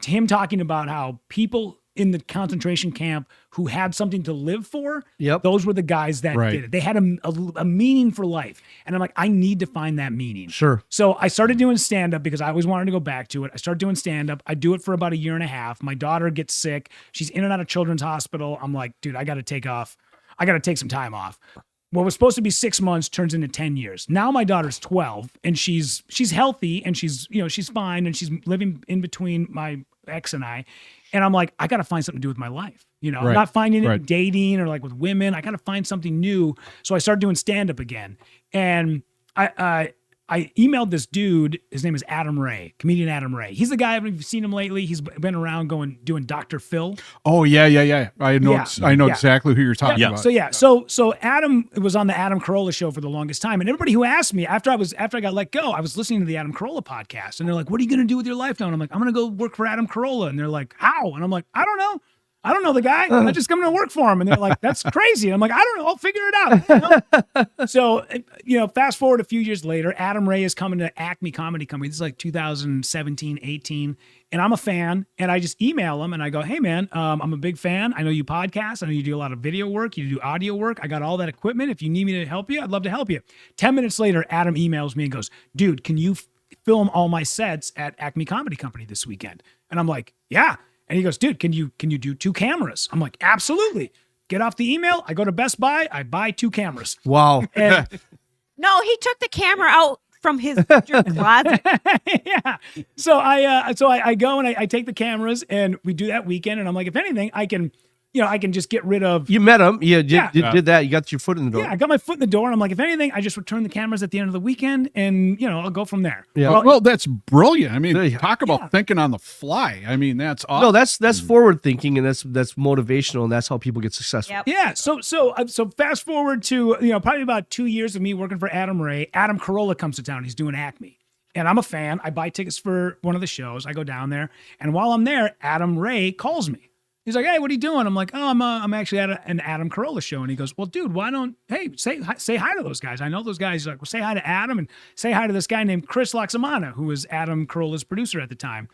him talking about how people in the concentration camp who had something to live for, those were the guys that did it. They had a meaning for life. And I'm like, I need to find that meaning. Sure. So I started doing stand-up because I always wanted to go back to it. I started doing stand-up. I do it for about a year and a half. My daughter gets sick. She's in and out of children's hospital. I'm like, dude, I got to take off. I got to take some time off. What was supposed to be 6 months turns into 10 years. Now my daughter's 12 and she's healthy and she's fine and she's living in between my ex and I. And I'm like, I got to find something to do with my life. I'm not finding it in dating or like with women. I got to find something new. So I started doing stand-up again. And I emailed this dude. His name is Adam Ray, comedian Adam Ray. He's the guy, if you've seen him lately, he's been around doing Dr. Phil. Oh, yeah. I know exactly who you're talking about. So Adam was on the Adam Carolla show for the longest time. And everybody who asked me after I got let go, I was listening to the Adam Carolla podcast. And they're like, what are you going to do with your life now? And I'm like, I'm going to go work for Adam Carolla. And they're like, how? And I'm like, I don't know. I don't know the guy. I'm just coming to work for him. And they're like, that's crazy. And I'm like, I don't know. I'll figure it out. So, fast forward a few years later, Adam Ray is coming to Acme Comedy Company. This is like 2017, 18. And I'm a fan. And I just email him and I go, hey, man, I'm a big fan. I know you podcast. I know you do a lot of video work. You do audio work. I got all that equipment. If you need me to help you, I'd love to help you. 10 minutes later, Adam emails me and goes, dude, can you film all my sets at Acme Comedy Company this weekend? And I'm like, yeah. And he goes, dude, can you do 2 cameras? I'm like, absolutely. Get off the email. I go to Best Buy. I buy 2 cameras. Wow. And No, he took the camera out from his closet. yeah. So I go and I take the cameras and we do that weekend. And I'm like, if anything, I can just get rid of. You met him. You did that. You got your foot in the door. Yeah, I got my foot in the door. And I'm like, if anything, I just return the cameras at the end of the weekend and, I'll go from there. Yeah. Well, that's brilliant. I mean, talk about thinking on the fly. I mean, that's awesome. No, that's forward thinking and that's motivational and that's how people get successful. Yep. Yeah. So fast forward to, probably about 2 years of me working for Adam Ray. Adam Carolla comes to town. He's doing Acme. And I'm a fan. I buy tickets for one of the shows. I go down there. And while I'm there, Adam Ray calls me. He's like, hey, what are you doing? I'm like, oh, I'm actually at an Adam Carolla show. And he goes, well, dude, why don't, say hi to those guys. I know those guys. He's like, well, say hi to Adam and say hi to this guy named Chris Laxamana, who was Adam Carolla's producer at the time.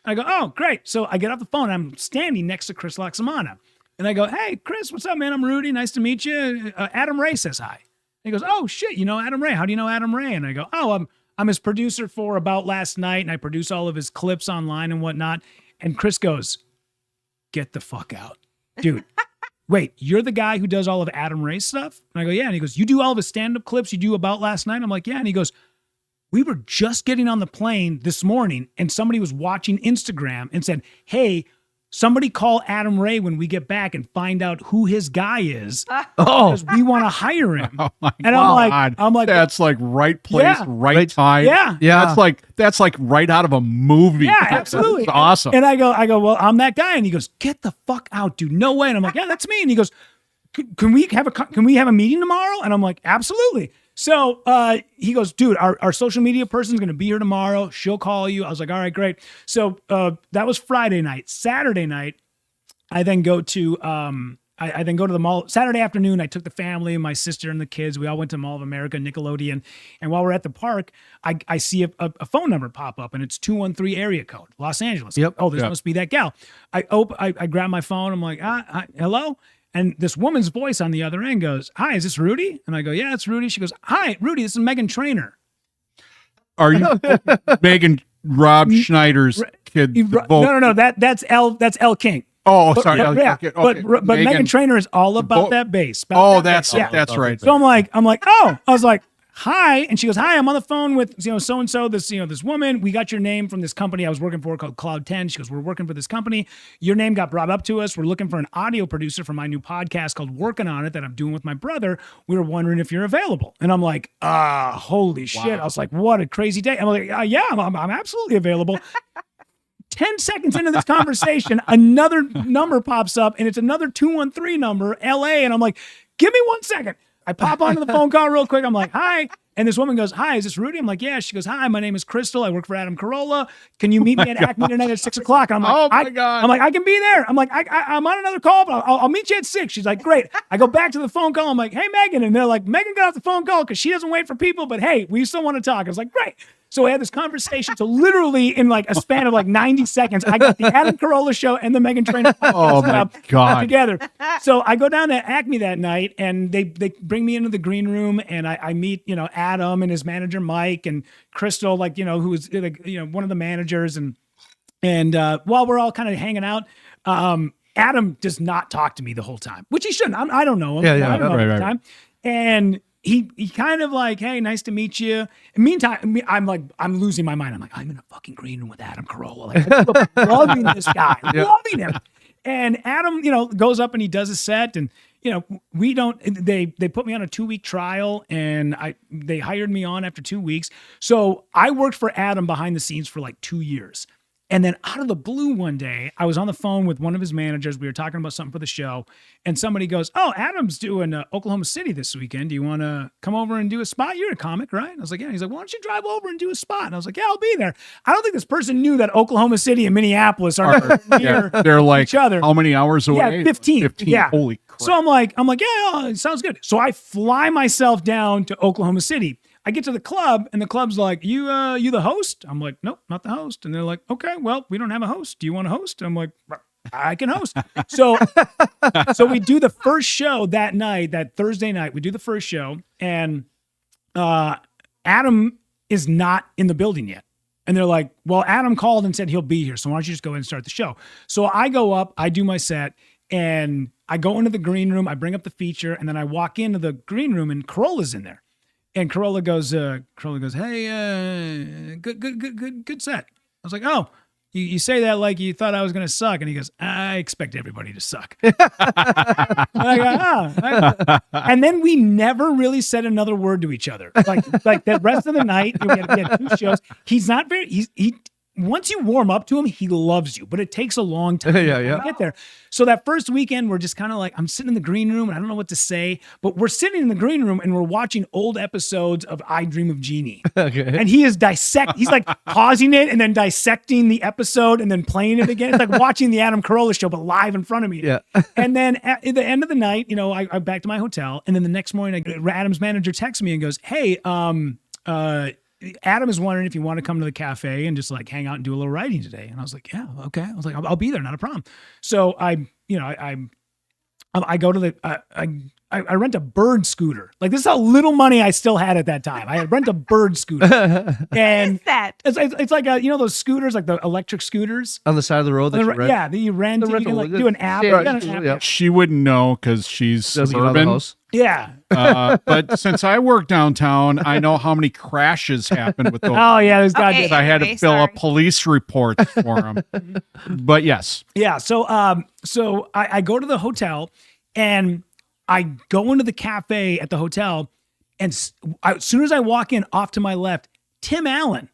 And I go, oh, great. So I get off the phone. I'm standing next to Chris Laxamana. And I go, hey, Chris, what's up, man? I'm Rudy. Nice to meet you. Adam Ray says hi. And he goes, oh, shit, you know Adam Ray. How do you know Adam Ray? And I go, oh, I'm his producer for About Last Night, and I produce all of his clips online and whatnot. And Chris goes, get the fuck out. Dude, wait, you're the guy who does all of Adam Ray's stuff? And I go, yeah. And he goes, you do all of his stand-up clips you do About Last Night? I'm like, yeah. And he goes, we were just getting on the plane this morning and somebody was watching Instagram and said, hey, somebody call Adam Ray when we get back and find out who his guy is because we want to hire him. Oh my And God. I'm like, that's like right place, right time. Yeah. That's like right out of a movie. Yeah, absolutely. That's awesome. And I go, well, I'm that guy. And he goes, get the fuck out, dude. No way. And I'm like, yeah, that's me. And he goes, can we have a meeting tomorrow? And I'm like, absolutely. So he goes, dude, our social media person's going to be here tomorrow. She'll call you. I was like, all right, great. So that was Friday night. Saturday night, I then go to I then go to the mall. Saturday afternoon, I took the family, my sister and the kids. We all went to Mall of America, Nickelodeon. And while we're at the park, I see a phone number pop up, and it's 213 area code, Los Angeles. Yep. Oh, this must be that gal. I grab my phone. I'm like, hello? And this woman's voice on the other end goes, hi, is this Rudy? And I go, yeah, it's Rudy. She goes, hi, Rudy, this is Meghan Trainor. Are you Megan Rob Schneider's kid? No. That's Elle King. Oh, sorry. But Meghan Trainor is all about that bass. That's right. So I'm like, I was like, hi. And she goes, hi, I'm on the phone with, so-and-so, this woman. We got your name from this company I was working for called Cloud 10. She goes, we're working for this company. Your name got brought up to us. We're looking for an audio producer for my new podcast called Working on It that I'm doing with my brother. We were wondering if you're available. And I'm like, holy shit. I was like, what a crazy day. I'm like, yeah, I'm absolutely available. 10 seconds into this conversation, another number pops up, and it's another 213 number, LA. And I'm like, give me 1 second. I pop onto the phone call real quick. I'm like, hi. And this woman goes, hi, is this Rudy? I'm like, yeah. She goes, hi, my name is Crystal. I work for Adam Carolla. Can you meet me at Acme tonight at 6 o'clock? And I'm like, Oh my God. I'm like, I can be there. I'm like, I'm on another call, but I'll meet you at 6. She's like, great. I go back to the phone call. I'm like, hey, Meghan. And they're like, Meghan got off the phone call because she doesn't wait for people, but hey, we still want to talk. I was like, great. So we had this conversation. So literally in like a span of like 90 seconds, I got the Adam Carolla show and the Meghan Trainor Oh my God. together. So I go down to Acme that night, and they bring me into the green room, and I meet, Adam and his manager, Mike, and Crystal, who was one of the managers. And while we're all kind of hanging out, Adam does not talk to me the whole time, which he shouldn't. I don't know him. Yeah, I don't know him right. at the time. And he kind of like, hey, nice to meet you. Meantime, I'm losing my mind. I'm like, I'm in a fucking green room with Adam Carolla. Like, I'm loving this guy, loving him. And Adam, goes up and he does a set, and they put me on a 2-week trial, and they hired me on after 2 weeks. So I worked for Adam behind the scenes for like 2 years. And then out of the blue one day, I was on the phone with one of his managers. We were talking about something for the show, and somebody goes, oh, Adam's doing Oklahoma City this weekend. Do you want to come over and do a spot? You're a comic, right? I was like, yeah. He's like, why don't you drive over and do a spot? And I was like, yeah, I'll be there. I don't think this person knew that Oklahoma City and Minneapolis are near They're like each other. how many hours away? Yeah, 15. 15. Yeah. Holy crap. So I'm like, yeah, it sounds good. So I fly myself down to Oklahoma City. I get to the club, and the club's like, you the host? I'm like, nope, not the host. And they're like, okay, well, we don't have a host. Do you want to host? I'm like, I can host. So we do the first show that night, that Thursday night. We do the first show, and Adam is not in the building yet. And they're like, well, Adam called and said he'll be here, so why don't you just go ahead and start the show? So I go up, I do my set, and I go into the green room, I bring up the feature, and then I walk into the green room, and Carolla's in there. And Carolla goes, hey, good set. I was like, oh, you say that like you thought I was going to suck. And he goes, I expect everybody to suck. And then we never really said another word to each other. Like the rest of the night, we had 2 shows. He's not very, once you warm up to him, he loves you, but it takes a long time to get there. So that first weekend, we're just kind of like, I'm sitting in the green room and I don't know what to say, but we're sitting in the green room and we're watching old episodes of I Dream of Jeannie. Okay. And he is he's like pausing it and then dissecting the episode and then playing it again. It's like watching the Adam Carolla show, but live in front of me. Yeah. And then at the end of the night, I back to my hotel. And then the next morning, Adam's manager texts me and goes, hey, Adam is wondering if you want to come to the cafe and just like hang out and do a little writing today. And I was like, yeah, okay. I was like, I'll be there, not a problem. So I go to I rent a bird scooter. Like, this is how little money I still had at that time. I had rent a bird scooter. And What is that? it's like those scooters, like the electric scooters on the side of the road that you rent? Yeah, that you rent. You can like do an app. Yeah, You got an app. yeah. She wouldn't know because she's Doesn't get out of the suburban. house. Yeah. But since I work downtown, I know how many crashes happen with those. Oh yeah, there's Okay. goddamn. I had to Anyway, fill sorry. a police report for them. But yes, Yeah. So I go to the hotel and I go into the cafe at the hotel, and as soon as I walk in, off to my left, Tim Allen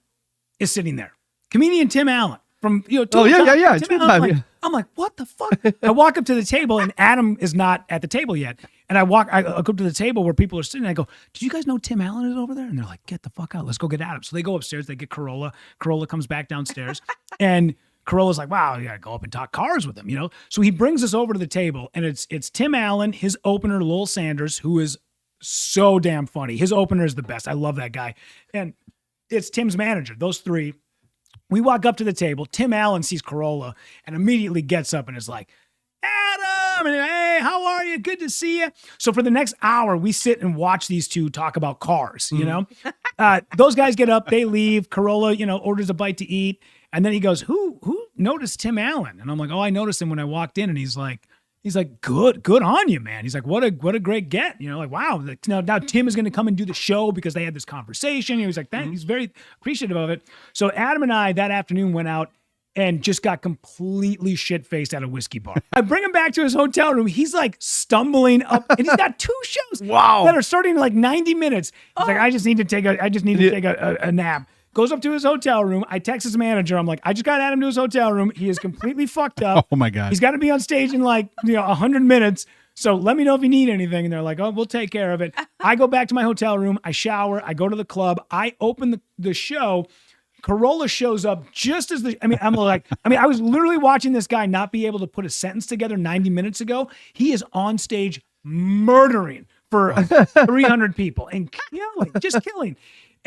is sitting there. Comedian Tim Allen from Oh, yeah. Tim Tim Allen. Allen, yeah. I'm like, what the fuck? I walk up to the table and Adam is not at the table yet. And I go up to the table where people are sitting. And I go, did you guys know Tim Allen is over there? And they're like, get the fuck out. Let's go get Adam. So they go upstairs. They get Carolla. Carolla comes back downstairs. And Carolla's like, wow, you gotta go up and talk cars with him, So he brings us over to the table, and it's Tim Allen, his opener, Lowell Sanders, who is so damn funny. His opener is the best. I love that guy. And it's Tim's manager. Those three. We walk up to the table. Tim Allen sees Carolla and immediately gets up and is like, Adam, and hey, how are you? Good to see you. So for the next hour, we sit and watch these two talk about cars, Those guys get up, they leave. Carolla, orders a bite to eat. And then he goes, who noticed Tim Allen? And I'm like, oh, I noticed him when I walked in. And he's like, He's like, good on you, man. He's like, what a great get. You know, like, wow. Like, now Tim is going to come and do the show because they had this conversation. He was like, he's very appreciative of it. So Adam and I that afternoon went out and just got completely shit-faced at a whiskey bar. I bring him back to his hotel room. He's like stumbling up, and he's got 2 shows that are starting in like 90 minutes. He's like, I just need to take a nap. Goes up to his hotel room. I text his manager. I'm like, I just got Adam to his hotel room. He is completely fucked up. Oh my God. He's got to be on stage in like 100 minutes. So let me know if you need anything. And they're like, oh, we'll take care of it. I go back to my hotel room. I shower. I go to the club. I open the show. Carolla shows up just as I was literally watching this guy not be able to put a sentence together 90 minutes ago. He is on stage murdering for 300 people and killing.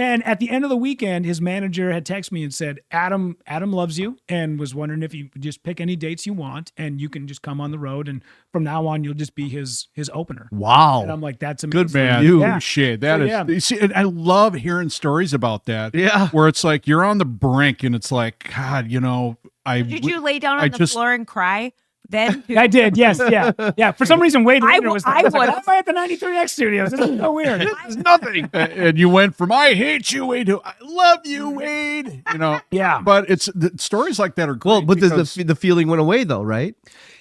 And at the end of the weekend, his manager had texted me and said, Adam loves you and was wondering if you just pick any dates you want and you can just come on the road. And from now on, you'll just be his opener. Wow. And I'm like, that's amazing. Good man. you. Yeah. Shit. That is. You see, and I love hearing stories about that. Yeah. Where it's like you're on the brink and it's like, God, you know, Did you lay down on the floor and cry? Then I did, yes, yeah. For some reason, Wade Linder was. I was like, would. why am I at the 93X studios? This is so weird. This is nothing. And you went from I hate you, Wade, to I love you, Wade. You know. Yeah. But it's the stories like that are great. Well, but because- the feeling went away though, right?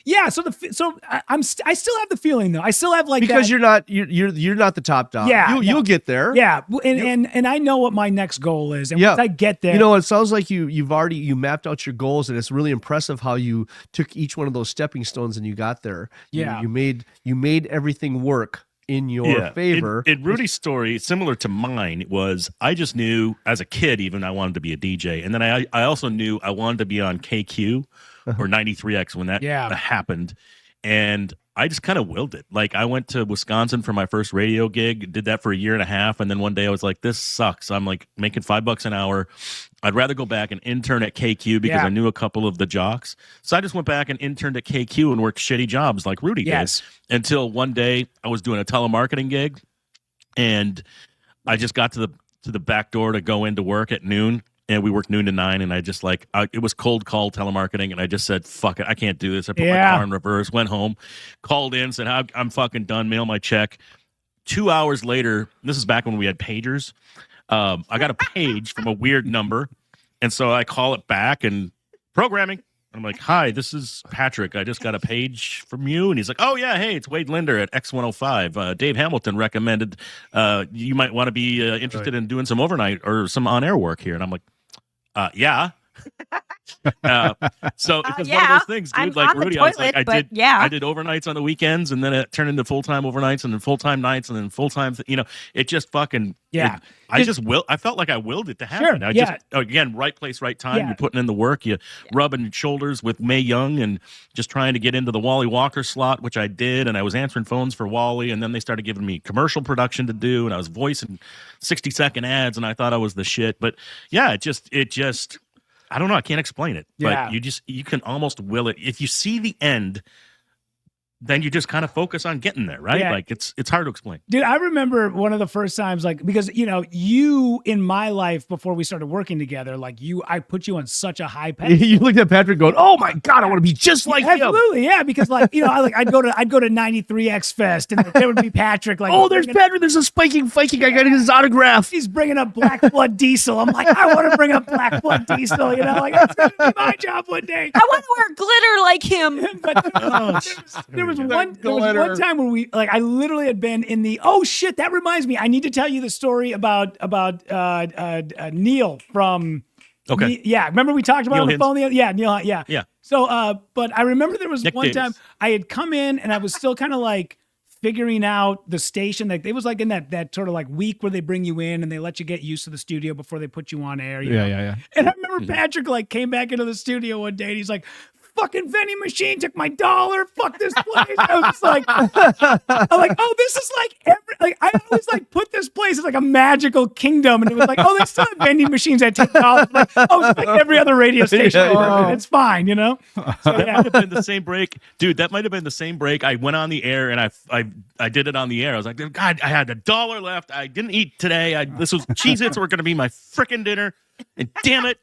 Yeah. So I still have the feeling though. I still have like Because that, you're not the top dog. Yeah, You'll get there. Yeah, and I know what my next goal is, and once I get there, You know, it sounds like you mapped out your goals, and it's really impressive how you took each one of those stepping stones and you got there. Yeah. You made everything work in your favor. In Rudy's story, similar to mine, was I just knew as a kid even I wanted to be a DJ, and then I also knew I wanted to be on KQ or 93X when that happened, and I just kind of willed it. Like I went to Wisconsin for my first radio gig, did that for a year and a half, and then one day I was like, this sucks. I'm like making $5 an hour. I'd rather go back and intern at KQ because I knew a couple of the jocks. So I just went back and interned at KQ and worked shitty jobs like Rudy did. Until one day I was doing a telemarketing gig, and I just got to the back door to go into work at noon. And we worked noon to 9, and I just it was cold call telemarketing, and I just said, fuck it, I can't do this. I put my car in reverse, went home, called in, said, I'm fucking done, mail my check. 2 hours later, this is back when we had pagers, I got a page from a weird number, and so I call it back, and programming. I'm like, hi, this is Patrick. I just got a page from you. And he's like, oh, yeah, hey, it's Wade Linder at X105. Dave Hamilton recommended you might want to be interested in doing some overnight or some on-air work here. And I'm like, yeah. So it was one of those things, dude. I'm like on the Rudy, I was toilet, like, but I did overnights on the weekends, and then it turned into full-time overnights, and then full-time nights, and then full-time. It just fucking I felt like I willed it to happen. Again, right place, right time. You're putting in the work. You rubbing shoulders with Mae Young and just trying to get into the Wally Walker slot, which I did, and I was answering phones for Wally, and then they started giving me commercial production to do, and I was voicing 60-second ads, and I thought I was the shit. But yeah, it just. I don't know. I can't explain it, but you can almost will it. If you see the end, then you just kind of focus on getting there, right? Yeah. Like it's hard to explain. Dude, I remember one of the first times, like, because, you in my life before we started working together, like I put you on such a high pedestal. You looked at Patrick going, oh my God, I want to be just like him. Absolutely, yeah, because I'd go to 93X Fest and there would be Patrick like, oh, there's Patrick, there's a spiking Viking, I got his autograph. He's bringing up Black Blood Diesel. I'm like, I want to bring up Black Blood Diesel, like that's going to be my job one day. I want to wear glitter like him. But there was one time where I literally had been in the, oh shit, that reminds me, I need to tell you the story about Neil from remember we talked about Neil on the phone Neil. Yeah. So but I remember there was Nick one Davis. time I had come in and I was still kind of like figuring out the station. Like it was like in that sort of like week where they bring you in and they let you get used to the studio before they put you on air. You know? Yeah. And I remember Patrick like came back into the studio one day and he's like, fucking vending machine took my $1. Fuck this place. I was just like, I'm like, oh, this is I always like put this place as like a magical kingdom, and it was like, oh, they still have vending machines that take $1. Like, oh, it's like every other radio station. It's fine, So, that might have been the same break, dude. That might have been the same break. I went on the air and I did it on the air. I was like, God, I had $1 left. I didn't eat today. This was Cheez-Its were going to be my freaking dinner, and damn it.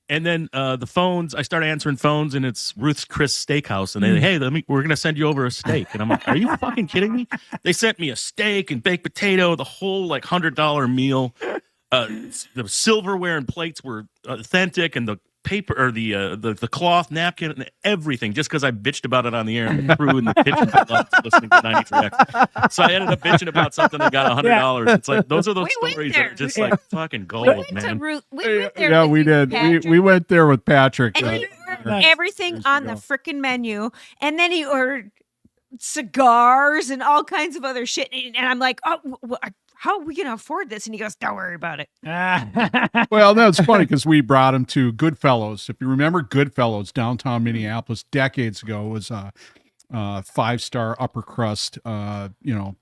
And then the phones, I start answering phones, and it's Ruth's Chris Steakhouse, and they, hey, we're gonna send you over a steak, and I'm like, are you fucking kidding me? They sent me a steak and baked potato, the whole like $100 meal. The silverware and plates were authentic, and the paper or the cloth napkin and everything, just because I bitched about it on the air, and the crew in the kitchen loved listening to 93X. So I ended up bitching about something that got $100. It's like those are those We went stories there. that are just like fucking gold, We went to man. we went there. Yeah, with we you, did. Patrick, We went there with Patrick. and he ordered Nice. everything Years on the ago. freaking menu, and then he ordered cigars and all kinds of other shit. And I'm like, how are we gonna afford this? And he goes, don't worry about it. Well, that's funny because we brought him to Goodfellows. If you remember Goodfellows, downtown Minneapolis, decades ago, was a 5-star upper crust,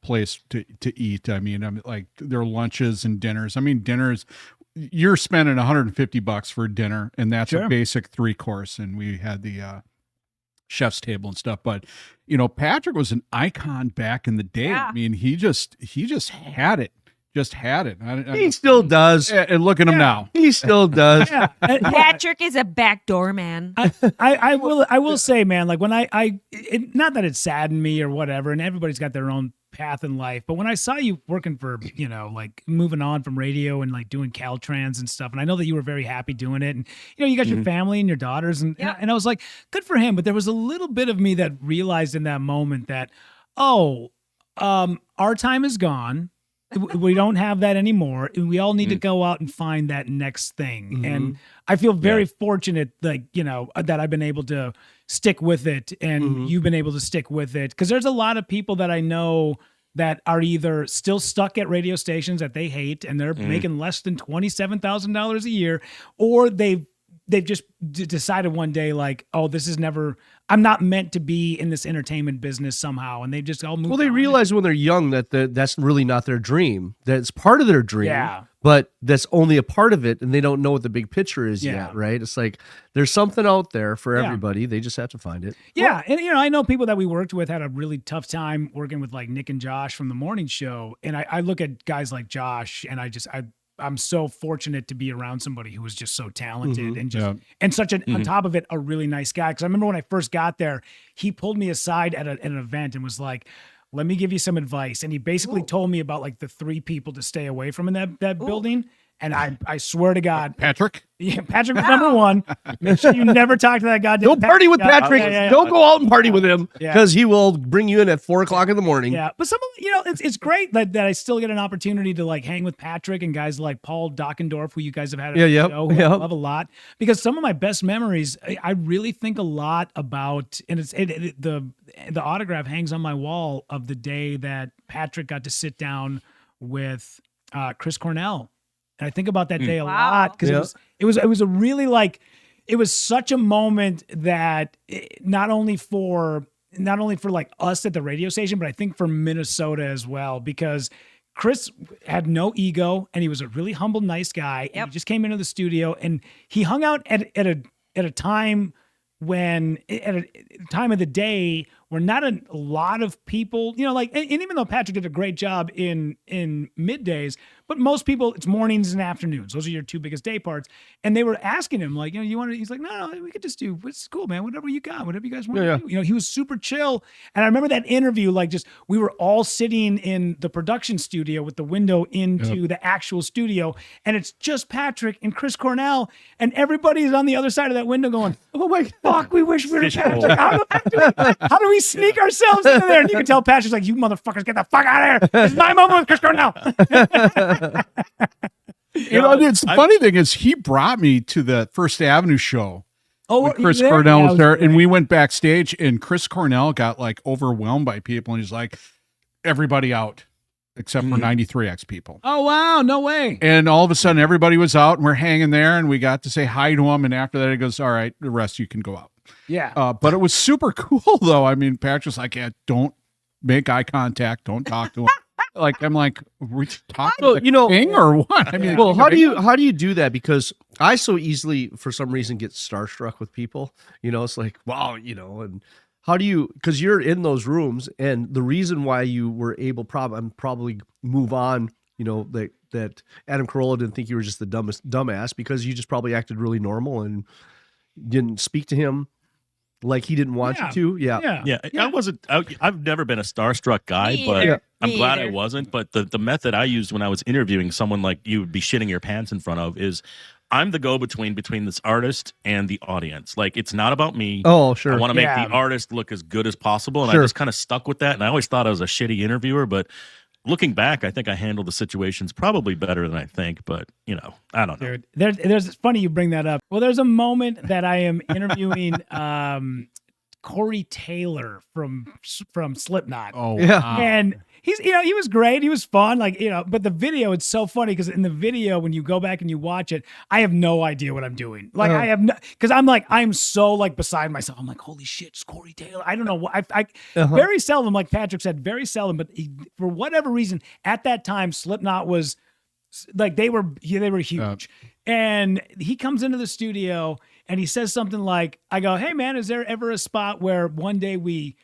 place to eat. I mean, like their lunches and dinners. I mean, dinners. You're spending $150 for dinner, and that's Sure. a basic 3-course. And we had the chef's table and stuff. But Patrick was an icon back in the day. Yeah. I mean, he just had it. Just had it. He still does. And look at him now. He still does. Yeah. Patrick is a backdoor man. I will say, man, like when not that it saddened me or whatever, and everybody's got their own path in life, but when I saw you working for, like moving on from radio and like doing Caltrans and stuff, and I know that you were very happy doing it, and you got your family and your daughters, and I was like, good for him. But there was a little bit of me that realized in that moment that, our time is gone. We don't have that anymore. And we all need to go out and find that next thing. And I feel very fortunate, like, that I've been able to stick with it, and you've been able to stick with it. Because there's a lot of people that I know that are either still stuck at radio stations that they hate and they're making less than $27,000 a year, or they've just decided one day, like, oh, I'm not meant to be in this entertainment business somehow. And they just all move. Well, they realize when they're young that that's really not their dream. That it's part of their dream, but that's only a part of it, and they don't know what the big picture is yet, right? It's like there's something out there for everybody. They just have to find it. Yeah, and I know people that we worked with had a really tough time working with like Nick and Josh from the morning show, and I look at guys like Josh, and I'm so fortunate to be around somebody who was just so talented and just and such on top of it, a really nice guy. Because I remember when I first got there, he pulled me aside at an event and was like, let me give you some advice. And he basically told me about like the 3 people to stay away from in that building. And I swear to God, Patrick? Yeah, Patrick was number 1. Make sure you never talk to that goddamn. Don't party with Patrick. Yeah. Don't go out and party with him because he will bring you in at 4:00 in the morning. Yeah, but some of it's great that I still get an opportunity to like hang with Patrick and guys like Paul Dockendorf, who you guys have had on the show, who I love a lot, because some of my best memories, I really think a lot about, and the autograph hangs on my wall of the day that Patrick got to sit down with Chris Cornell. And I think about that day a lot because it was a really like, it was such a moment that not only for like us at the radio station, but I think for Minnesota as well, because Chris had no ego and he was a really humble, nice guy. And he just came into the studio and he hung out at a time when at a time of the day where not a lot of people, and even though Patrick did a great job in middays, but most people, it's mornings and afternoons. Those are your 2 biggest day parts. And they were asking him, like, you want to, he's like, no, we could just do, it's cool, man. Whatever you got, whatever you guys want to do. He was super chill. And I remember that interview, like we were all sitting in the production studio with the window into the actual studio. And it's just Patrick and Chris Cornell. And everybody's on the other side of that window going, oh my fuck, we wish we were Patrick. How do we sneak ourselves into there? And you can tell Patrick's like, you motherfuckers, get the fuck out of here. This is my moment with Chris Cornell. The funny thing is he brought me to the First Avenue show. Oh, Chris Cornell was there, and we went backstage, and Chris Cornell got like overwhelmed by people, and he's like, everybody out except for 93X people. Oh, wow. No way. And all of a sudden everybody was out and we're hanging there and we got to say hi to him. And after that, he goes, all right, the rest you can go out. Yeah. But it was super cool though. I mean, Patrick's like, yeah, don't make eye contact. Don't talk to him. I'm like, we talking to the king or what? I mean, well, how do you do that? Because I so easily, for some reason, get starstruck with people. It's like, wow, and how do you? Because you're in those rooms, and the reason why you were able probably move on, that that Adam Carolla didn't think you were just the dumbass because you just probably acted really normal and didn't speak to him like he didn't want you to. Yeah. I've never been a starstruck guy, Me but either. I'm Me glad I either. wasn't. But the method I used when I was interviewing someone like you would be shitting your pants in front of is I'm the go-between between this artist and the audience. Like, it's not about me. Oh, sure. I want to make Yeah. the artist look as good as possible. And Sure. I just kind of stuck with that. And I always thought I was a shitty interviewer, but looking back, I think I handled the situations probably better than I think. But, I don't know. Dude, there's it's funny you bring that up. Well, there's a moment that I am interviewing Corey Taylor from Slipknot. Oh, Yeah. wow. And he's, he was great. He was fun. Like, but the video, it's so funny because in the video, when you go back and you watch it, I have no idea what I'm doing. Like, I have no, because I'm so like beside myself. I'm like, holy shit, it's Corey Taylor. I don't know what I very seldom, like Patrick said, very seldom, but for whatever reason, at that time, Slipknot was like, they were huge. And he comes into the studio and he says something like, I go, hey man, is there ever a spot where one day we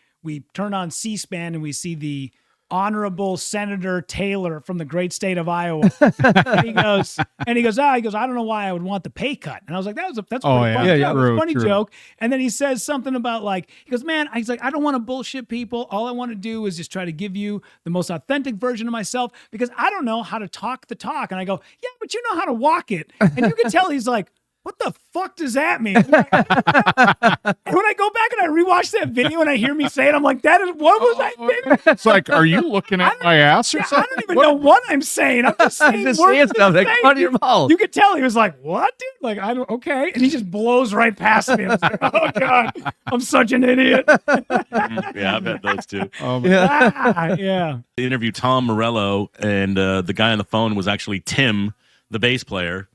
turn on C-SPAN and we see the Honorable Senator Taylor from the great state of Iowa? and he goes, I don't know why I would want the pay cut. And I was like, that's a pretty funny joke. True, funny true. joke. And then he says something about like, he goes, man, he's like, I don't want to bullshit people. All I want to do is just try to give you the most authentic version of myself because I don't know how to talk the talk. And I go, yeah, but you know how to walk it. And you can tell he's like, what the fuck does that mean? And when I go back and I rewatch that video and I hear me say it, I'm like, what was I thinking? It's like, are you looking at my ass or I something? don't even know what I'm saying. I'm just saying Just words saying to stuff like say. out of your mouth. You could tell he was like, what, dude? Like, okay. And he just blows right past me. I was like, oh, God, I'm such an idiot. Yeah, I've had those too. Yeah. I interviewed Tom Morello, and the guy on the phone was actually Tim, the bass player.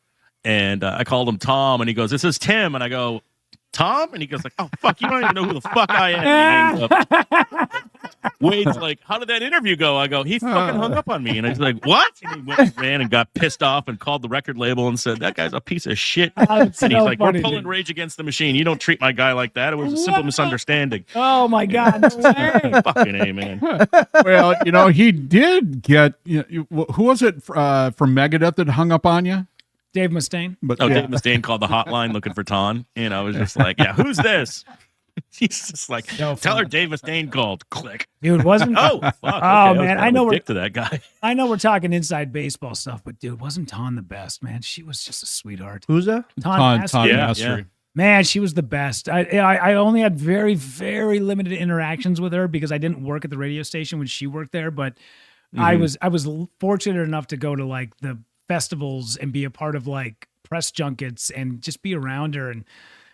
And I called him Tom, and he goes, this is Tim. And I go, Tom? And he goes like, oh, fuck, you don't even know who the fuck I am. And he hangs up. Wade's like, how did that interview go? I go, he fucking hung up on me. And I was like, what? And he went, ran and got pissed off and called the record label and said, that guy's a piece of shit. And he's like, we're pulling Rage Against the Machine. You don't treat my guy like that. It was a simple misunderstanding. Oh, my God. No way. Fucking A, man. Well, he did get, who was it from Megadeth that hung up on you? Dave Mustaine. But Dave Mustaine called the hotline looking for Ton. I was just like, yeah, who's this? He's just like, tell her Dave Mustaine called. Click. Dude, wasn't Oh, fuck. Okay. Man, I know we're we're dick to that guy. I know we're talking inside baseball stuff, but dude, wasn't Ton the best, man? She was just a sweetheart. Who's that? Ton Yeah, Mastery. Man, she was the best. I only had very, very limited interactions with her because I didn't work at the radio station when she worked there, but I was fortunate enough to go to like the festivals and be a part of like press junkets and just be around her. And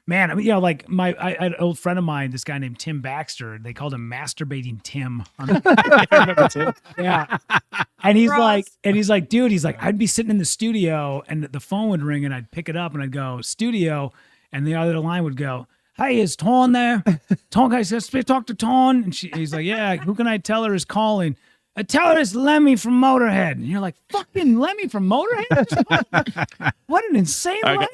man, I mean, like I had an old friend of mine, this guy named Tim Baxter. They called him Masturbating Tim. I remember too. Yeah. And he's Gross. like, dude, I'd be sitting in the studio and the phone would ring and I'd pick it up and I'd go, studio. And the other line would go, hey, is Ton there? Ton, guy says, talk to Ton. And he's like, yeah, who can I tell her is calling? Tell her it's Lemmy from Motorhead. And you're like, fucking Lemmy from Motorhead? What an insane life.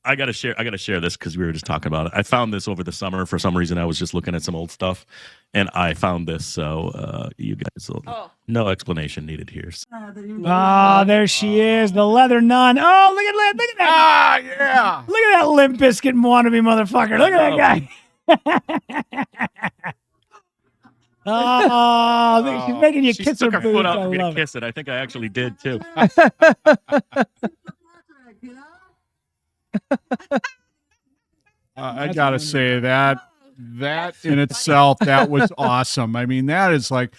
I gotta share this because we were just talking about it. I found this over the summer. For some reason, I was just looking at some old stuff and I found this. So you guys will, no explanation needed here. Oh, there she is, the leather nun. Oh, look at that. Ah, yeah. Look at that Limp Bizkit wannabe motherfucker. Look at that guy. Oh, she's making you She kiss her stuck her boots. foot out I for me to love it. kiss it. I think I actually did too. I gotta say that in itself, that was awesome. I mean, that is like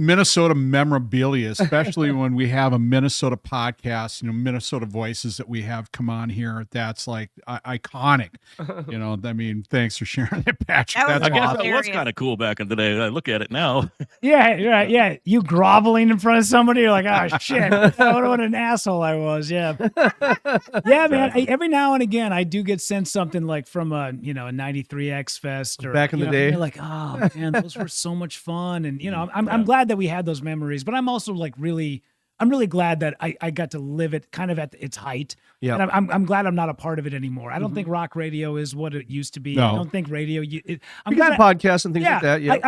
Minnesota memorabilia, especially when we have a Minnesota podcast, Minnesota voices that we have come on here. That's like iconic. I mean, thanks for sharing that, Patrick. That was That's I guess awesome. that was Hilarious. kind of cool back in the day. I look at it now. Yeah, right. Yeah, you groveling in front of somebody, you're like, oh shit, what an asshole I was. Yeah, yeah, man. Every now and again, I do get sent something like from a 93 X Fest or Back in the day. You're like, oh man, those were so much fun, and I'm glad that we had those memories. But I'm also like I'm really glad that I got to live it kind of at its height. Yeah. And I'm glad I'm not a part of it anymore. I don't think rock radio is what it used to be. No. I don't think radio. I'm Because glad of podcasts and things like that. Yeah.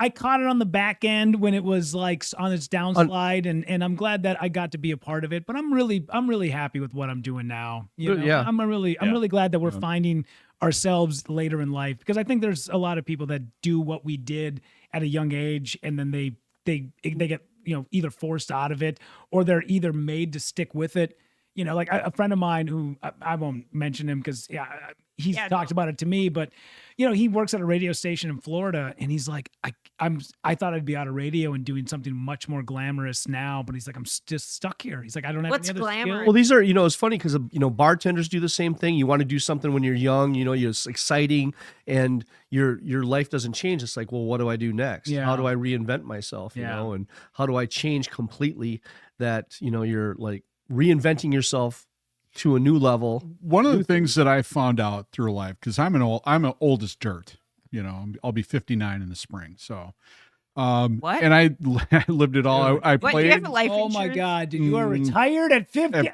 I caught it on the back end when it was like on its downslide, and I'm glad that I got to be a part of it. But I'm really happy with what I'm doing now. You know? Yeah. I'm really glad that we're finding ourselves later in life, because I think there's a lot of people that do what we did at a young age, and then they get, you know, either forced out of it, or they're either made to stick with it. You know, like a friend of mine who I won't mention him because he's talked about it to me, but you know, he works at a radio station in Florida, and he's like, I thought I'd be out of radio and doing something much more glamorous now, but he's like, I'm just stuck here. He's like, I don't have What's any other glamorous? skills. Well, these are, you know, it's funny because, you know, bartenders do the same thing. You want to do something when you're young, you know, it's exciting, and your life doesn't change. It's like, well, what do I do next? Yeah. How do I reinvent myself? You know, and how do I change completely that, you know, you're like reinventing yourself to a new level. One of the things that I found out through life, because I'm an old as dirt, you know, I'll be 59 in the spring. So, What? And I lived it all. I What, played. you have a life Oh my insurance? God, dude, you are retired at 50. Yeah.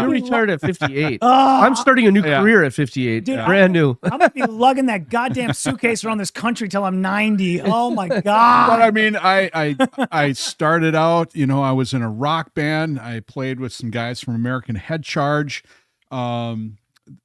You're retired at 58. Oh, I'm starting a new Yeah. career at 58. Dude, Brand new. I'm gonna be lugging that goddamn suitcase around this country till I'm 90. Oh my But God. I mean, I started out, you know, I was in a rock band. I played with some guys from American Head Charge.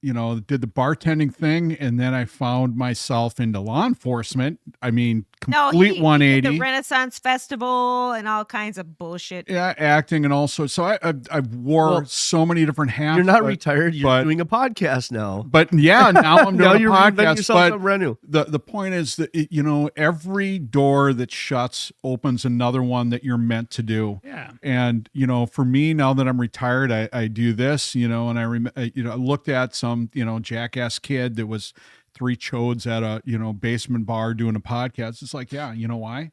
You know, did the bartending thing, and then I found myself into law enforcement. I mean, complete he did 180. the Renaissance Festival and all kinds of bullshit. Yeah, acting and also. So I wore so many different hats. You're not but- retired. You're but- doing a podcast now. But yeah, now I'm doing Now a you're reinventing podcast. yourself But up brand new. the point is that you know, every door that shuts opens another one that you're meant to do. Yeah. And you know, for me, now that I'm retired, I do this. You know, and I looked at some, you know, jackass kid that was 3 chodes at a, you know, basement bar doing a podcast. It's like, yeah, you know why?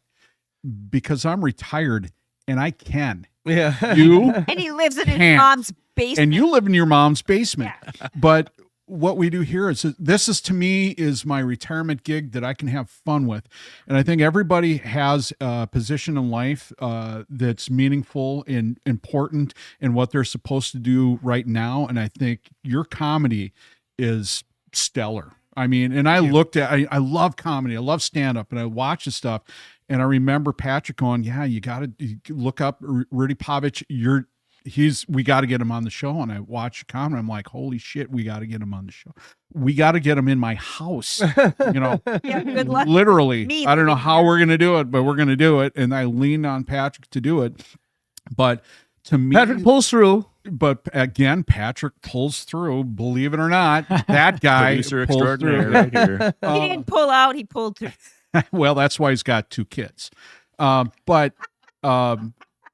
Because I'm retired and I can. Yeah. You And he lives in his Can't. mom's basement. and you live in your mom's basement. But what we do here is this is, to me, is my retirement gig that I can have fun with. And I think everybody has a position in life that's meaningful and important in what they're supposed to do right now. And I think your comedy is stellar. I mean, and I looked at, I love comedy. I love stand up, and I watch the stuff. And I remember Patrick going, yeah, you got to look up Rudy Pavich. We got to get him on the show. And I watched the comedy. I'm like, holy shit, we got to get him on the show. We got to get him in my house, you know, Yeah, good luck. literally. Me I don't know living how here. we're going to do it, but we're going to do it. And I leaned on Patrick to do it. But to me, Patrick pulls through. but again, Patrick pulls through, believe it or not. That guy Producer pulls extraordinaire through. right here. He didn't pull out, he pulled through. Well, that's why he's got 2 kids. But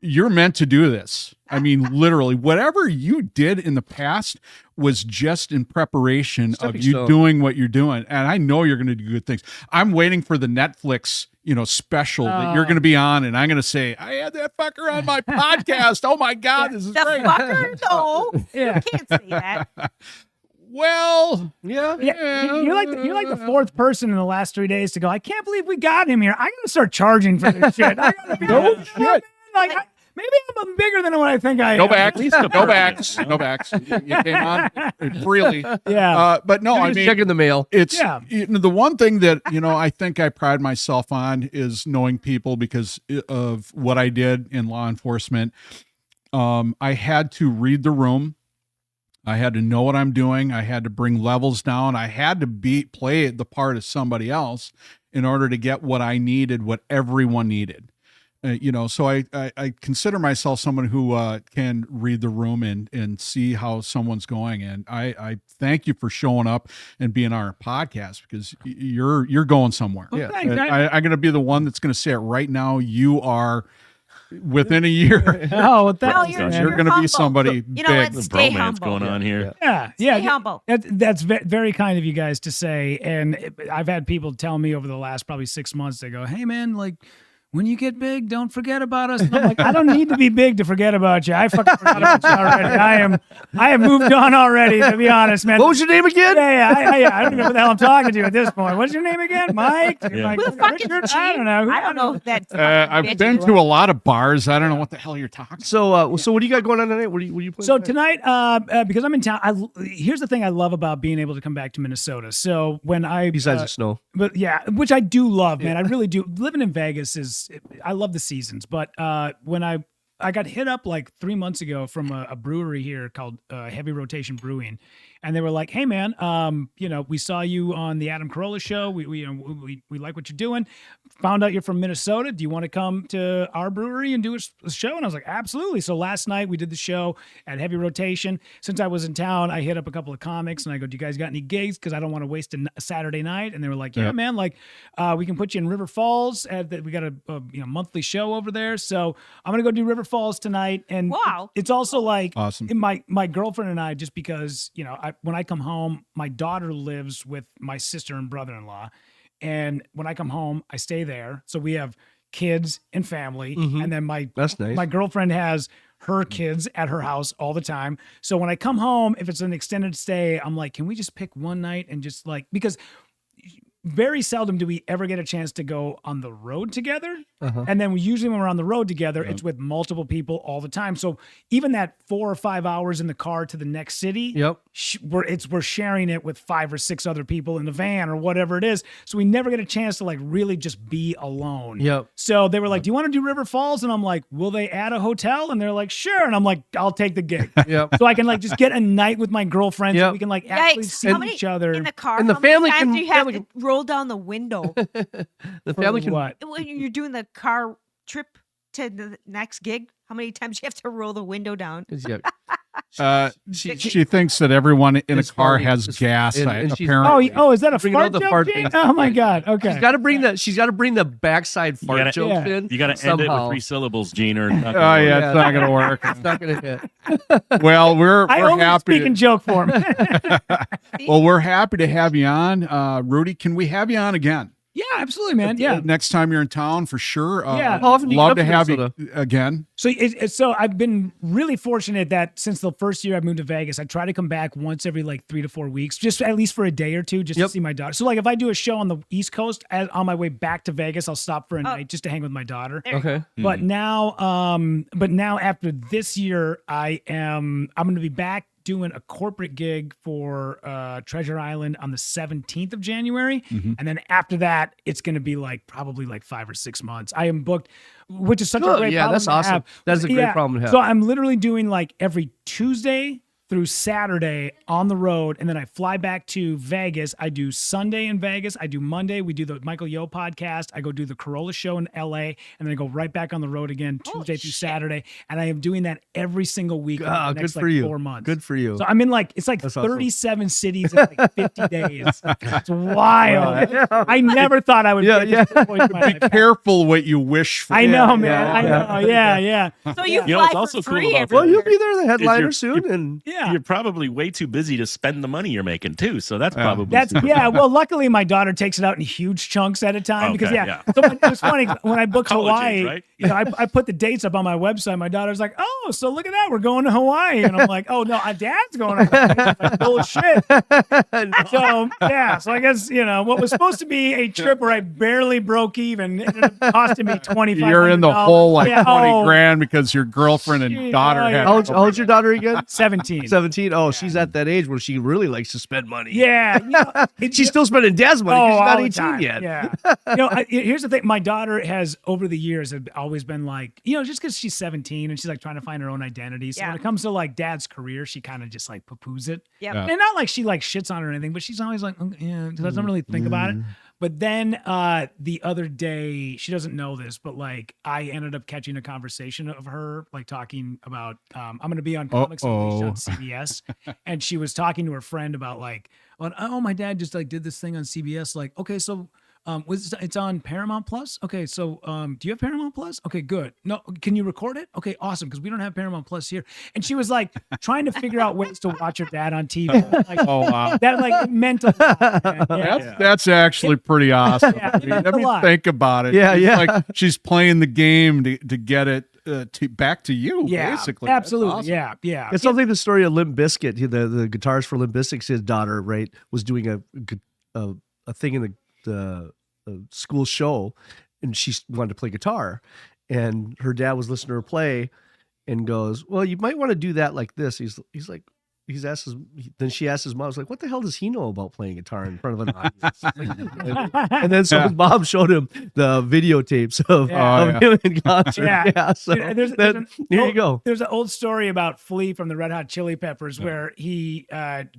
you're meant to do this. I mean, literally, whatever you did in the past was just in preparation of Stepping you stone. doing what you're doing. And I know you're going to do good things. I'm waiting for the Netflix, you know, special that you're going to be on, and I'm going to say, I had that fucker on my podcast. Oh my God, this is The great. fucker? No. Yeah. You can't say that. Well, Yeah. Yeah, you're like the 4th person in the last 3 days to go, I can't believe we got him here. I'm gonna start charging for this shit. I gotta be No like, shit. Like, maybe I'm bigger than what I think I am. no backs, no backs, no backs. You came on freely. Yeah. But no, I Just mean, checking the mail. it's Yeah. you know, the one thing that, you know, I think I pride myself on is knowing people because of what I did in law enforcement. I had to read the room. I had to know what I'm doing. I had to bring levels down. I had to play the part of somebody else in order to get what I needed, what everyone needed. You know, so I consider myself someone who can read the room and see how someone's going. And I thank you for showing up and being on our podcast because you're going somewhere. Well, Yeah. thanks. And I'm going to be the one that's going to say it right now. You are within a year. Oh, well, No, thanks, you're, man. You're going to be humble. somebody You know big. what? The Stay bromance humble. going on here. Yeah, Stay yeah. humble. That's very kind of you guys to say. And I've had people tell me over the last probably 6 months, they go, hey man, like when you get big, don't forget about us. And I'm like, I don't need to be big to forget about you. I fucking forgot about you already. I have moved on already, to be honest, man. What was your name again? Yeah. I don't even know what the hell I'm talking to at this point. What's your name again? Mike? Yeah. Mike Who fucking Richard? cheat? I don't know. I don't know if that's. I've been to a lot of bars. I don't know what the hell you're talking. So what do you got going on tonight? What are you playing? So tonight? tonight, because I'm in town, here's the thing I love about being able to come back to Minnesota. So when Besides the snow. but yeah, which I do love, man. I really do. Living in Vegas I love the seasons. But when I got hit up like 3 months ago from a brewery here called Heavy Rotation Brewing, and they were like, "Hey, man, we saw you on the Adam Carolla show. We like what you're doing. Found out you're from Minnesota. Do you want to come to our brewery and do a show?" And I was like, "Absolutely." So last night we did the show at Heavy Rotation. Since I was in town, I hit up a couple of comics and I go, "Do you guys got any gigs? Because I don't want to waste a Saturday night." And they were like, "Yeah, man. Like, we can put you in River Falls. We got a monthly show over there. So I'm gonna go do River Falls tonight." And Wow. it's also like Awesome. my girlfriend and I, just because when I come home, my daughter lives with my sister and brother-in-law, and when I come home, I stay there. So we have kids and family, and then That's nice. my girlfriend has her kids at her house all the time. So when I come home, if it's an extended stay, I'm like, can we just pick one night and just like, because very seldom do we ever get a chance to go on the road together. And then usually when we're on the road together, it's with multiple people all the time. So even that 4 or 5 hours in the car to the next city, Yep. we're sharing it with 5 or 6 other people in the van or whatever it is. So we never get a chance to like really just be alone. Yep. So they were like, "Do you want to do River Falls?" And I'm like, "Will they add a hotel?" And they're like, "Sure." And I'm like, "I'll take the gig." Yep. So I can like just get a night with my girlfriend. So Yep. we can like actually Yikes. see How many each other. in the car? And the how many family times can- do you have family to roll down the window The For family can. what? when you're doing the car trip to the next gig? How many times do you have to roll the window down? Yeah. She thinks that everyone in a It's h farting. has It's- gas. and she's- Apparently, Is that a Bringing fart out the joke, fart Jane? things. Oh my God. Okay. She's got to bring that. She's got to bring the backside fart gotta- jokes Yeah. in. You got to end it with somehow. 3 syllables, Gene. Or oh yeah, it's not gonna work. It's not gonna hit. Well, we're I only happy. speak in joke form. Well, we're happy to have you on, Rudy. Can we have you on again? Yeah, absolutely, man. Yeah. Next time you're in town, for sure. Yeah. How often do you love get to up to have Minnesota? you again. So so I've been really fortunate that since the first year I moved to Vegas, I try to come back once every like 3 to 4 weeks, just at least for a day or two, just to see my daughter. So like if I do a show on the East Coast, on my way back to Vegas, I'll stop for a night just to hang with my daughter. Okay. But now after this year, I'm going to be back doing a corporate gig for Treasure Island on the 17th of January. And then after that, it's going to be like probably like 5 or 6 months. I am booked, which is such a Good. great Yeah, problem that's to awesome. have. That is a great problem to have. So I'm literally doing like every Tuesday through Saturday on the road, and then I fly back to Vegas. I do Sunday in Vegas. I do Monday. We do the Michael Yo podcast. I go do the Carolla show in LA, and then I go right back on the road again Tuesday through Saturday. And I am doing that every single week for the Good next for like you. 4 months. Good for you. So I'm in like, it's like That's awesome. 37 cities in like 50 days. It's wild. I never thought I would Yeah, be at this point in my Be life. careful what you wish for. I know, man. yeah, I know. Yeah. So you You know, fly it's also for cool free about every Well, that. you'll be there, the headliner you're- soon, and Yeah. You're probably way too busy to spend the money you're making too. So that's probably That's super yeah. fun. Well, luckily my daughter takes it out in huge chunks at a time because Okay, yeah. So it was funny when I booked College Hawaii. age, right? I put the dates up on my website. My daughter's like, "Oh, so look at that, we're going to Hawaii," and I'm like, "Oh no, Dad's going to Hawaii." I'm like, bullshit. So yeah. So I guess what was supposed to be a trip where I barely broke even ended up costing me $2,500. You're in the hole like Yeah, 20 grand because your girlfriend and Gee, daughter oh, yeah. had. how old's your daughter again? 17. 17. Oh, she's at that age where she really likes to spend money. Yeah. She's still spending dad's money. 'Cause she's not all the 18 time. yet. Yeah. Here's the thing. My daughter has, over the years, have always been like, just because she's 17 and she's like trying to find her own identity. So Yeah. when it comes to like dad's career, she kind of just like poo-poos it. Yep. Yeah. And not like she like shits on her or anything, but she's always like, yeah, doesn't really think about it. But then the other day, she doesn't know this, but like I ended up catching a conversation of her like talking about I'm going to be on Comics Unleashed on CBS, and she was talking to her friend about like, oh, my dad just like did this thing on CBS. Like, okay, so It's on Paramount Plus. Okay, so do you have Paramount Plus? Okay, good. No, can you record it? Okay, awesome, because we don't have Paramount Plus here. And she was like trying to figure out ways to watch her dad on TV. Like, Oh wow. that like mental. That's actually pretty awesome. Yeah, I mean, it's let a me lot. think about it. Yeah, It's yeah. like she's playing the game to get it back to you, Yeah, basically. That's absolutely. awesome. Yeah. It's something the story of Limp Bizkit, the guitarist for Limp Bizkit's his daughter, right, was doing a thing in the school show, and she wanted to play guitar, and her dad was listening to her play and goes, well, you might want to do that like this. Then she asked his mom, I was like, what the hell does he know about playing guitar in front of an audience? And then so his mom showed him the videotapes of him in concert. Yeah. So here you go. There's an old story about Flea from the Red Hot Chili Peppers where he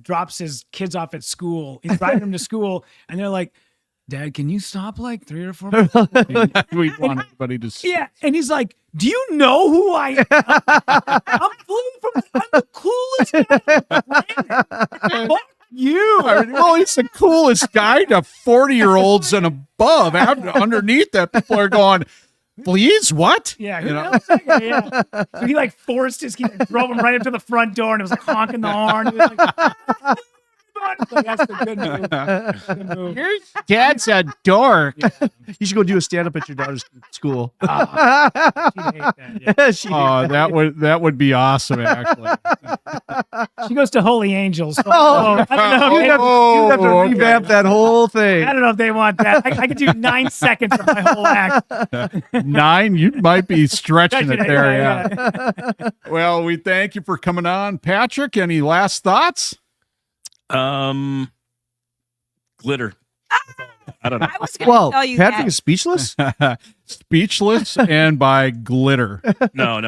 drops his kids off at school. He's driving them to school, and they're like, Dad, can you stop like 3 or 4 minutes? We want everybody to see. Yeah, and he's like, do you know who I am? I'm the coolest guy on the planet. Fuck you. I mean, well, he's the coolest guy to 40-year-olds and above. Underneath that, people are going, please, what? Yeah, You who know? knows? Yeah. So he like forced he drove him right up to the front door, and it was like honking the horn. He was like, like, that's the good move. Your dad's a dork. You should go do a stand-up at your daughter's school. She'd hate that, yeah. She- That would be awesome, actually. She goes to Holy Angels. So, Oh. I don't know. You'd have to okay. revamp that whole thing. I don't know if they want that. I could do 9 seconds of my whole act. 9, you might be stretching it there. Yeah. Well, we thank you for coming on. Patrick, any last thoughts? Glitter. I don't know. I was going to Well, tell you Patrick that. is speechless. Speechless and by glitter. No.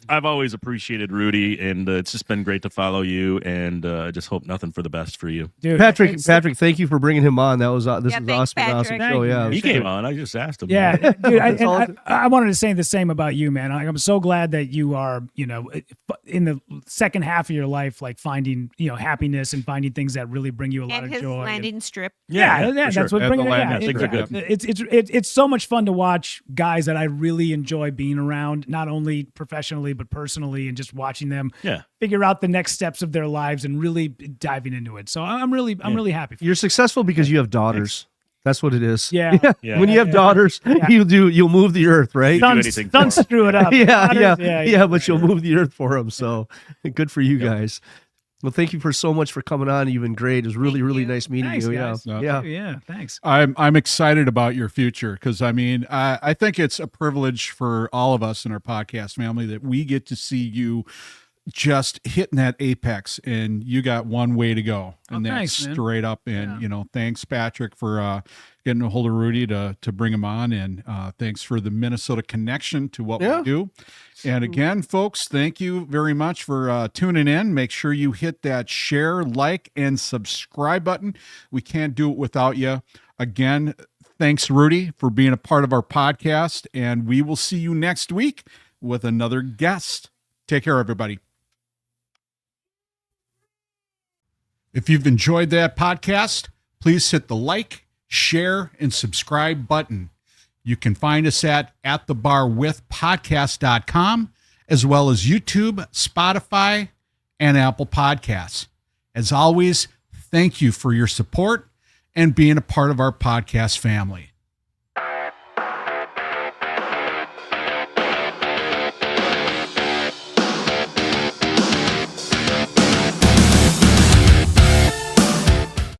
I've always appreciated Rudy, and it's just been great to follow you, and I just hope nothing for the best for you. Dude, Patrick, it's- thank you for bringing him on. That was this Yeah, was thanks, awesome, awesome Patrick. show. Yeah, it He was came great. on. I just asked him. Yeah, dude, That's all I wanted to say the same about you, man. I'm so glad that you are, in the second half of your life, like finding, happiness and finding things that really bring you a lot And of his joy. landing strip. Yeah, for that's sure. what At brings the it. landing Yeah, things are good. It's so much fun to watch guys that I really enjoy being around, not only professionally but personally, and just watching them Yeah. figure out the next steps of their lives and really diving into it. So I'm really happy. You're successful because you have daughters. That's what it is. Yeah. Yeah. When you have daughters, you'll move the earth, right? do Sons, anything for sons them. screw it up. Yeah, Daughters, but you'll move the earth for them. So good for you guys. Well, thank you so much for coming on. You've been great. It was really, Thank really you. nice meeting Thanks, you. guys. Yeah. Thanks. I'm excited about your future because I think it's a privilege for all of us in our podcast family that we get to see you just hitting that apex, and you got one way to go, and that's thanks, man. straight up. And thanks Patrick for getting a hold of Rudy to bring him on, and thanks for the Minnesota connection to what we do. And again, folks, thank you very much for tuning in. Make sure you hit that share, like, and subscribe button. We can't do it without you. Again, thanks Rudy for being a part of our podcast, and we will see you next week with another guest. Take care, everybody. If you've enjoyed that podcast, please hit the like, share, and subscribe button. You can find us at thebarwithpodcast.com, as well as YouTube, Spotify, and Apple Podcasts. As always, thank you for your support and being a part of our podcast family.